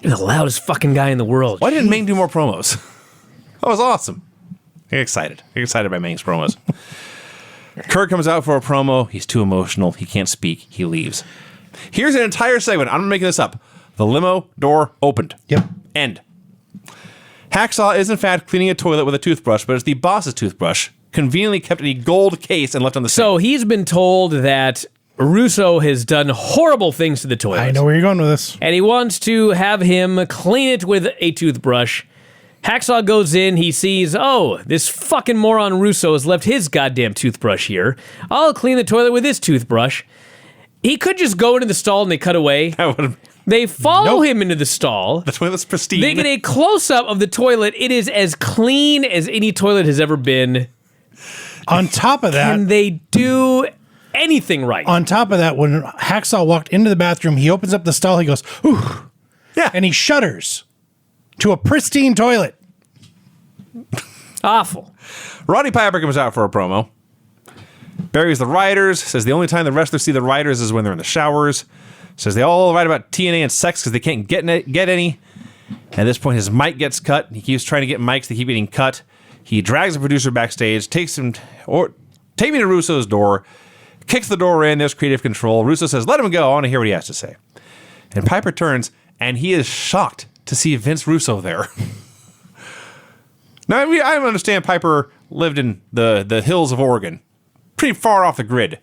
You're the loudest fucking guy in the world. Why didn't Meng do more promos? That was awesome. You're excited. You're excited by Meng's promos. Kurt comes out for a promo. He's too emotional. He can't speak. He leaves. Here's an entire segment. I'm not making this up. The limo door opened. Yep. End. Hacksaw is in fact cleaning a toilet with a toothbrush, but it's the boss's toothbrush, conveniently kept in a gold case and left on the sink. So he's been told that Russo has done horrible things to the toilet. I know where you're going with this. And he wants to have him clean it with a toothbrush. Hacksaw goes in, he sees, oh, this fucking moron Russo has left his goddamn toothbrush here. I'll clean the toilet with this toothbrush. He could just go into the stall and they cut away. They follow him into the stall. The toilet's pristine. They get a close-up of the toilet. It is as clean as any toilet has ever been. On top of that, Can they do anything right? when Hacksaw walked into the bathroom, he opens up the stall, he goes, ooh. Yeah. And he shudders to a pristine toilet. Awful. Roddy Piper comes out for a promo. Buries the writers. Says the only time the wrestlers see the writers is when they're in the showers. Says they all write about TNA and sex because they can't get any. At this point, his mic gets cut. He keeps trying to get mics. They keep getting cut. He drags the producer backstage, takes me to Russo's door, kicks the door in. There's creative control. Russo says, let him go. I want to hear what he has to say. And Piper turns, and he is shocked to see Vince Russo there. Now, I understand Piper lived in the hills of Oregon, pretty far off the grid.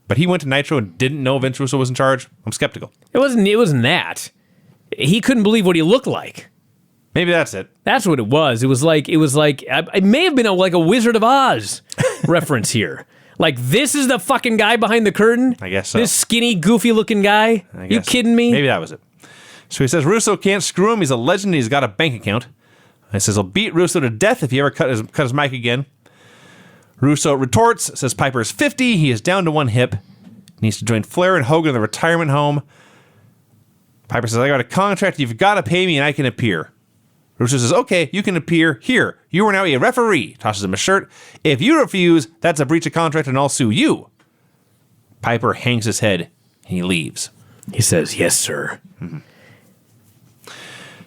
But he went to Nitro and didn't know Vince Russo was in charge. I'm skeptical. It wasn't that. He couldn't believe what he looked like. Maybe that's it. That's what it was. It was like I may have been like a Wizard of Oz reference here. Like, this is the fucking guy behind the curtain? I guess so. This skinny, goofy-looking guy? You kidding me? Maybe that was it. So he says Russo can't screw him. He's a legend. He's got a bank account. He says he'll beat Russo to death if he ever cut his mic again. Russo retorts, says Piper is 50. He is down to one hip. Needs to join Flair and Hogan in the retirement home. Piper says, I got a contract. You've got to pay me and I can appear. Russo says, okay, you can appear. Here, you are now a referee. Tosses him a shirt. If you refuse, that's a breach of contract and I'll sue you. Piper hangs his head and he leaves. He says, yes, sir. Mm-hmm.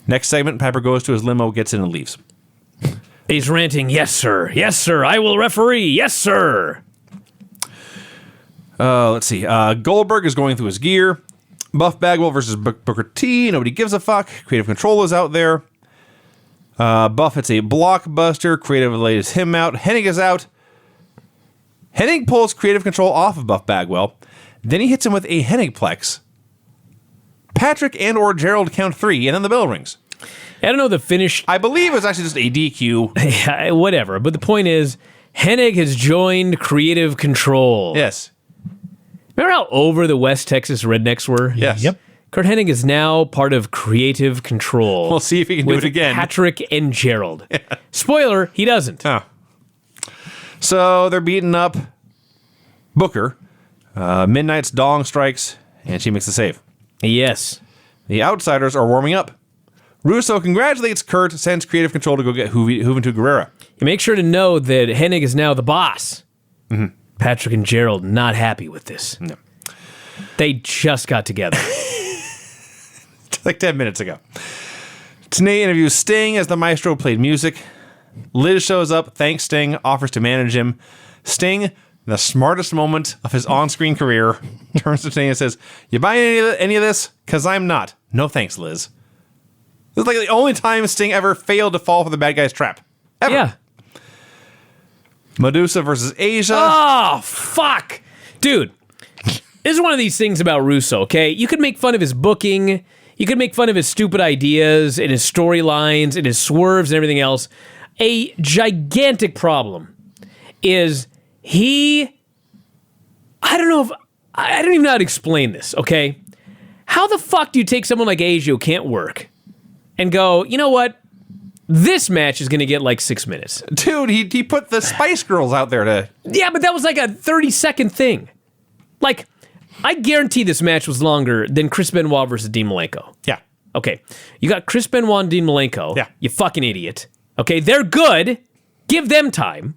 Next segment, Piper goes to his limo, gets in and leaves. He's ranting, yes, sir. Yes, sir. I will referee. Yes, sir. Let's see. Goldberg is going through his gear. Buff Bagwell versus Booker T. Nobody gives a fuck. Creative Control is out there. Buff hits a blockbuster. Creative lays him out. Hennig is out. Hennig pulls Creative Control off of Buff Bagwell. Then he hits him with a Hennigplex. Patrick and or Gerald count 3, and then the bell rings. I don't know the finish. I believe it was actually just a DQ. Yeah, whatever. But the point is, Hennig has joined Creative Control. Yes. Remember how over the West Texas rednecks were? Yes. Yep. Kurt Hennig is now part of Creative Control. We'll see if he can do with it again. Patrick and Gerald. Spoiler, he doesn't. Oh. So they're beating up Booker. Midnight's dong strikes, and she makes the save. Yes. The Outsiders are warming up. Russo congratulates Kurt, sends Creative Control to go get Juventud Guerrera. You make sure to know that Hennig is now the boss. Mm-hmm. Patrick and Gerald not happy with this. No. They just got together. Like 10 minutes ago. Tenay interviews Sting as the maestro played music. Liz shows up, thanks Sting, offers to manage him. Sting, the smartest moment of his on-screen career, turns to Tenay and says, you buying any of this? Because I'm not. No thanks, Liz. This is like the only time Sting ever failed to fall for the bad guy's trap. Ever. Yeah. Medusa versus Asia. Oh, fuck. Dude, this is one of these things about Russo, okay? You could make fun of his booking. You could make fun of his stupid ideas and his storylines and his swerves and everything else. A gigantic problem is I don't even know how to explain this, okay? How the fuck do you take someone like Asia who can't work and go, you know what? This match is going to get like 6 minutes. Dude, he put the Spice Girls out there to... Yeah, but that was like a 30-second thing. Like, I guarantee this match was longer than Chris Benoit versus Dean Malenko. Yeah. Okay, you got Chris Benoit and Dean Malenko. Yeah. You fucking idiot. Okay, they're good. Give them time.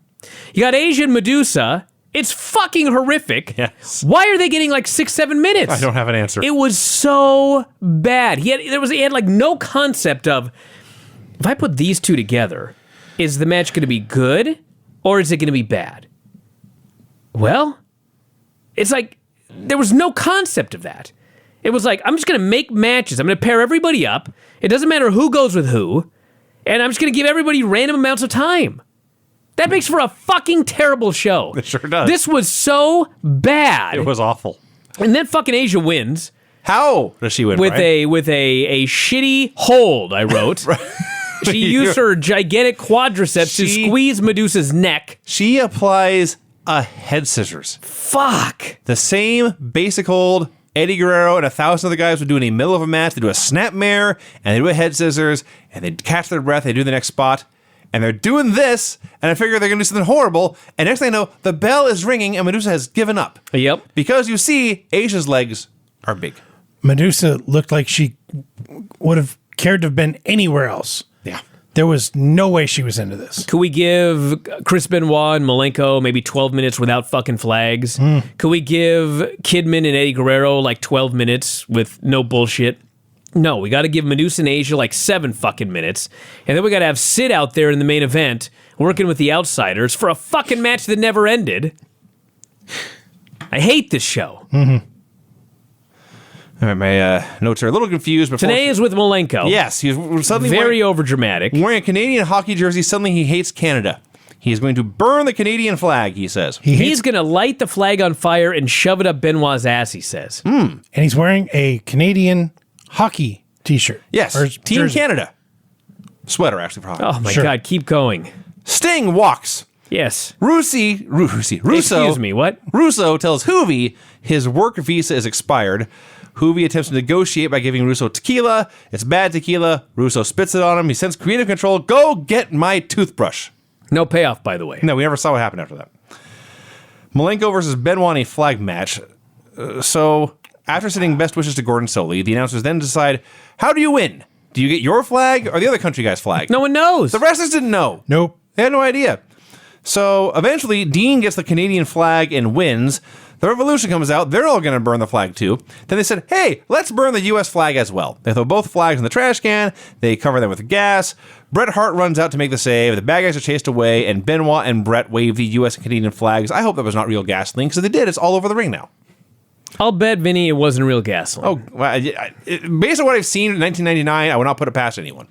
You got Asia and Medusa. It's fucking horrific. Yes. Why are they getting like 6-7 minutes? I don't have an answer. It was so bad. He had like no concept of, if I put these two together, is the match going to be good or is it going to be bad? Well, it's like there was no concept of that. It was like, I'm just going to make matches. I'm going to pair everybody up. It doesn't matter who goes with who. And I'm just going to give everybody random amounts of time. That makes for a fucking terrible show. It sure does. This was so bad. It was awful. And then fucking Asia wins How does she win, with Brian? a shitty hold, I wrote. She used her gigantic quadriceps to squeeze Medusa's neck. She applies a head scissors. Fuck. The same basic hold Eddie Guerrero and 1,000 other guys would do in the middle of a match. They do a snapmare, and they do a head scissors, and they catch their breath, they do the next spot, and they're doing this, and I figure they're going to do something horrible, and next thing I know, the bell is ringing, and Medusa has given up. Yep. Because you see, Asia's legs are big. Medusa looked like she would have cared to have been anywhere else. Yeah. There was no way she was into this. Could we give Chris Benoit and Malenko maybe 12 minutes without fucking flags? Could we give Kidman and Eddie Guerrero like 12 minutes with no bullshit? No, we got to give Medusa and Asia like 7 fucking minutes. And then we got to have Sid out there in the main event working with the Outsiders for a fucking match that never ended. I hate this show. All right, my notes are a little confused. Today is with Malenko. Yes, he's suddenly Very overdramatic. wearing a Canadian hockey jersey. Suddenly he hates Canada. He is going to burn the Canadian flag, he says. He's going to light the flag on fire and shove it up Benoit's ass, he says. And he's wearing a Canadian hockey t-shirt. Yes, Or Team jersey. Canada. Sweater, actually, for hockey. Oh my Sure. God, keep going. Sting walks. Yes. Russo. Excuse me, what? Russo tells Hoovy his work visa is expired. Hoovy attempts to negotiate by giving Russo tequila. It's bad tequila. Russo spits it on him. He sends creative control. Go get my toothbrush. No payoff, by the way. No, we never saw what happened after that. Malenko versus Benoit in a flag match. So, after sending best wishes to Gordon Soley, the announcers then decide, how do you win? Do you get your flag or the other country guy's flag? No one knows. The wrestlers didn't know. Nope. They had no idea. So, eventually, Dean gets the Canadian flag and wins. The Revolution comes out. They're all going to burn the flag, too. Then they said, hey, let's burn the U.S. flag as well. They throw both flags in the trash can. They cover them with gas. Bret Hart runs out to make the save. The bad guys are chased away, and Benoit and Bret wave the U.S. and Canadian flags. I hope that was not real gasoline, because if they did, it's all over the ring now. I'll bet, Vinny, it wasn't real gasoline. Oh, well, based on what I've seen in 1999, I would not put it past anyone.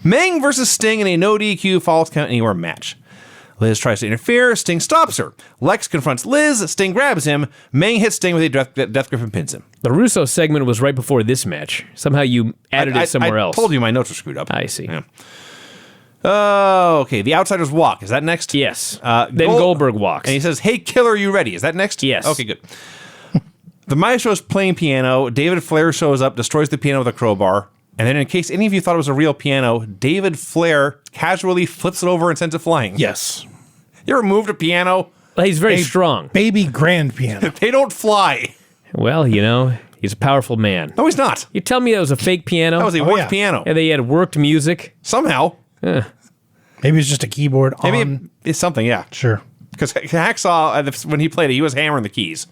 Meng versus Sting in a no DQ Falls Count Anywhere match. Liz tries to interfere. Sting stops her. Lex confronts Liz. Sting grabs him. Meng hits Sting with a death grip and pins him. The Russo segment was right before this match. Somehow you added it somewhere else. I told you my notes were screwed up. I see. Yeah. Okay, the Outsiders walk. Is that next? Yes. Then Goldberg walks. And he says, hey, killer, you ready? Is that next? Yes. Okay, good. The Maestro's playing piano. David Flair shows up, destroys the piano with a crowbar. And then in case any of you thought it was a real piano, David Flair casually flips it over and sends it flying. Yes. You ever moved a piano? Well, he's very A strong. Baby grand piano. They don't fly. Well, you know, he's a powerful man. No, he's not. You tell me that was a fake piano? That was a Oh, worked yeah. piano. and they had worked music? Somehow. Maybe it's just a keyboard Maybe on. it's something, yeah. Sure. Because Hacksaw, when he played it, he was hammering the keys.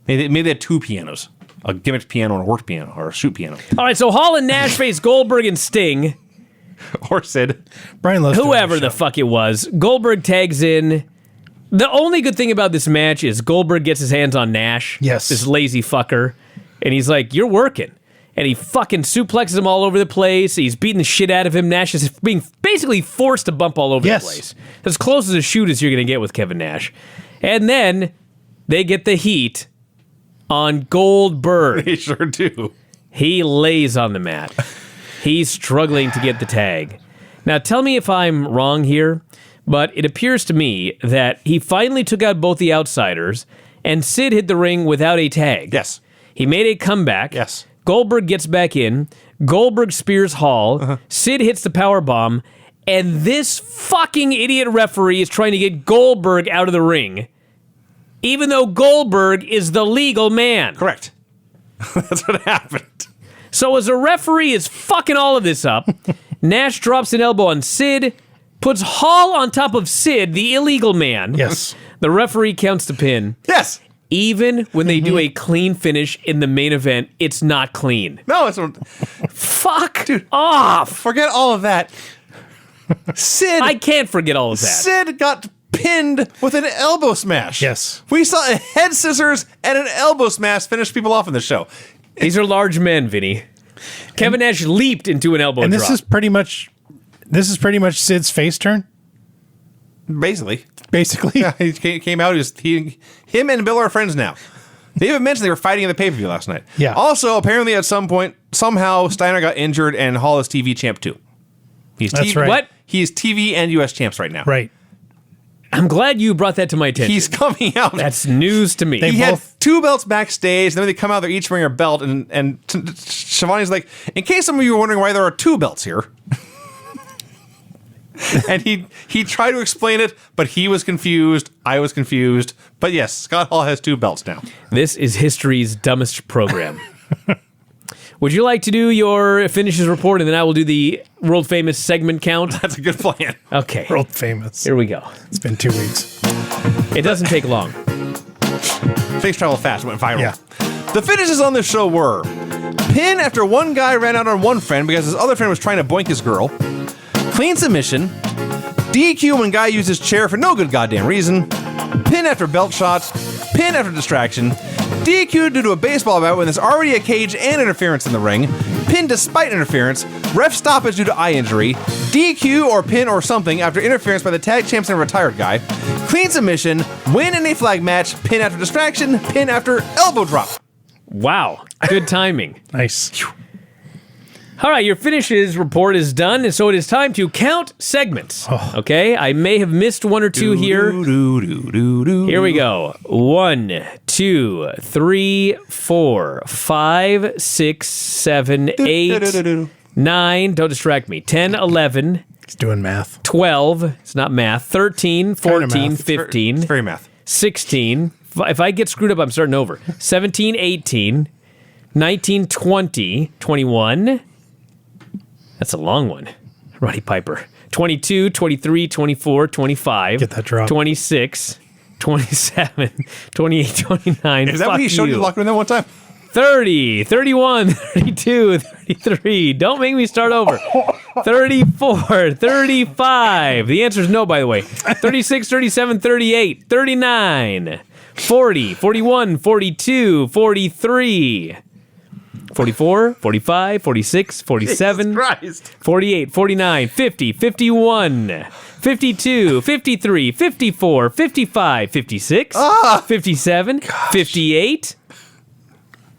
Maybe they had 2 pianos. A gimmick piano and a worked piano, or a shoot piano. All right, so Hall and Nash face Goldberg and Sting. Or Sid. Brian loves doing Whoever this the show. fuck it was. Goldberg tags in. The only good thing about this match is Goldberg gets his hands on Nash. Yes. This lazy fucker. And he's like, you're working. And he fucking suplexes him all over the place. He's beating the shit out of him. Nash is being basically forced to bump all over Yes. the place. As close as a shoot as you're going to get with Kevin Nash. And then they get the heat on Goldberg. They sure do. He lays on the mat. He's struggling to get the tag. Now, tell me if I'm wrong here, but it appears to me that he finally took out both the Outsiders, and Sid hit the ring without a tag. Yes. He made a comeback. Yes. Goldberg gets back in. Goldberg spears Hall. Sid hits the power bomb, and this fucking idiot referee is trying to get Goldberg out of the ring, even though Goldberg is the legal man. Correct. That's what happened. So as a referee is fucking all of this up, Nash drops an elbow on Sid, puts Hall on top of Sid, the illegal man. Yes. The referee counts the pin. Yes. Even when they do a clean finish in the main event, it's not clean. No, it's Fuck off. forget all of that. Sid. I can't forget all of that. Sid got pinned with an elbow smash. Yes. We saw a head scissors and an elbow smash finish people off in the show. These are large men, Vinny. Kevin Nash leaped into an elbow And drop. this is pretty much Sid's face turn. Basically. Basically. He came out. Him and Bill are friends now. They even mentioned they were fighting in the pay-per-view last night. Yeah. Also, apparently at some point, somehow Steiner got injured and Hall is TV champ too. He's That's TV, right. What? He's TV and US champs right now. Right. I'm glad you brought that to my attention. He's coming out. That's news to me. They He had both- 2 belts backstage, and then they come out, they're each wearing a belt, and Shivani's like, in case some of you are wondering why there are 2 belts here. And he tried to explain it, but he was confused. I was confused. But yes, Scott Hall has 2 belts now. This is history's dumbest program. Would you like to do your finishes report, and then I will do the world famous segment count? That's a good plan. Okay. World famous. Here we go. It's been 2 weeks. It doesn't take long. Face travel fast, went viral. Yeah. The finishes on this show were pin after one guy ran out on one friend because his other friend was trying to boink his girl. Clean submission. DQ when guy used his chair for no good goddamn reason. Pin after belt shot. Pin after distraction. DQ due to a baseball bat when there's already a cage and interference in the ring. Pin despite interference. Ref stoppage due to eye injury. DQ or pin or something after interference by the tag champs and a retired guy. Clean submission. Win in a flag match. Pin after distraction. Pin after elbow drop. Wow. Good timing. Nice. All right, your finishes report is done, and so it is time to count segments. Okay, I may have missed 1 or 2 here. Here we go. 1, 2, 3, 4, 5, 6, 7, 8, 9. Don't distract me. 10, 11, He's doing math. 12. It's not math. 13, 14, math. 15, It's very math. 16. If I get screwed up, I'm starting over. 17, 18, 19, 20, 21. That's a long one. Roddy Piper. 22, 23, 24, 25. Get that drop. 26, 27, 28, 29. Is that what he showed you the locker room that one time? 30, 31, 32, 33. Don't make me start over. 34, 35. The answer is no, by the way. 36, 37, 38, 39, 40, 41, 42, 43. 44, 45, 46, 47, 48, 49, 50, 51, 52, 53, 54, 55, 56, 57, 58,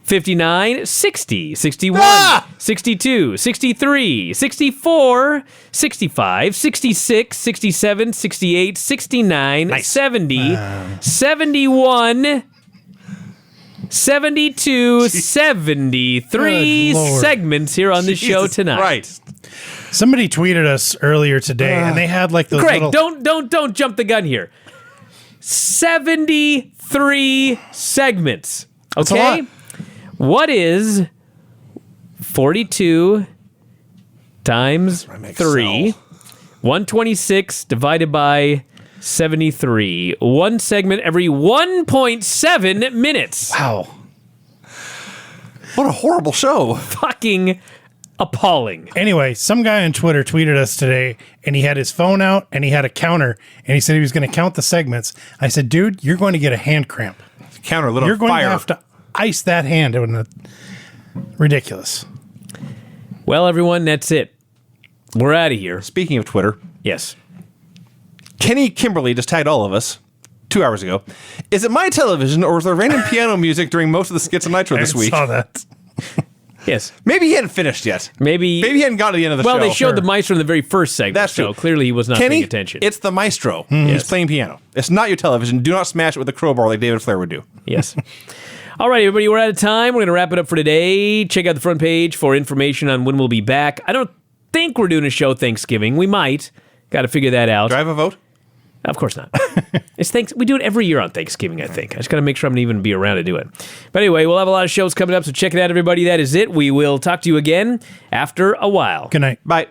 59, 60, 61, 62, 63, 64, 65, 66, 67, 68, 69, 70, 71, 72, 73 Good Lord. segments here on the show tonight. Right. Somebody tweeted us earlier today, and they had like those Craig, little... don't jump the gun here. 73 segments. That's a Okay? lot. What is 42 times 3? 126 divided by 73. One segment every 1.7 minutes. Wow. What a horrible show. Fucking appalling. Anyway, some guy on Twitter tweeted us today, and he had his phone out, and he had a counter, and he said he was going to count the segments. I said, dude, you're going to get a hand cramp. Counter lit on You're going fire. to have to ice that hand. Ridiculous. Well, everyone, that's it. We're out of here. Speaking of Twitter, Yes. Kenny Kimberly just tagged all of us 2 hours ago. Is it my television or is there random piano music during most of the skits on Nitro this I week? saw that. Yes. Maybe he hadn't finished yet. Maybe he hadn't gotten to the end of the show. Well, they showed the maestro in the very first segment, That's so true. clearly he was not Kenny, paying attention. it's the maestro. Yes. He's playing piano. It's not your television. Do not smash it with a crowbar like David Flair would do. Yes. All right, everybody, we're out of time. We're going to wrap it up for today. Check out the front page for information on when we'll be back. I don't think we're doing a show Thanksgiving. We might. Got to figure that out. Do I have a vote? Of course not. We do it every year on Thanksgiving, I think. I just got to make sure I'm going to even be around to do it. But anyway, we'll have a lot of shows coming up, so check it out, everybody. That is it. We will talk to you again after a while. Good night. Bye.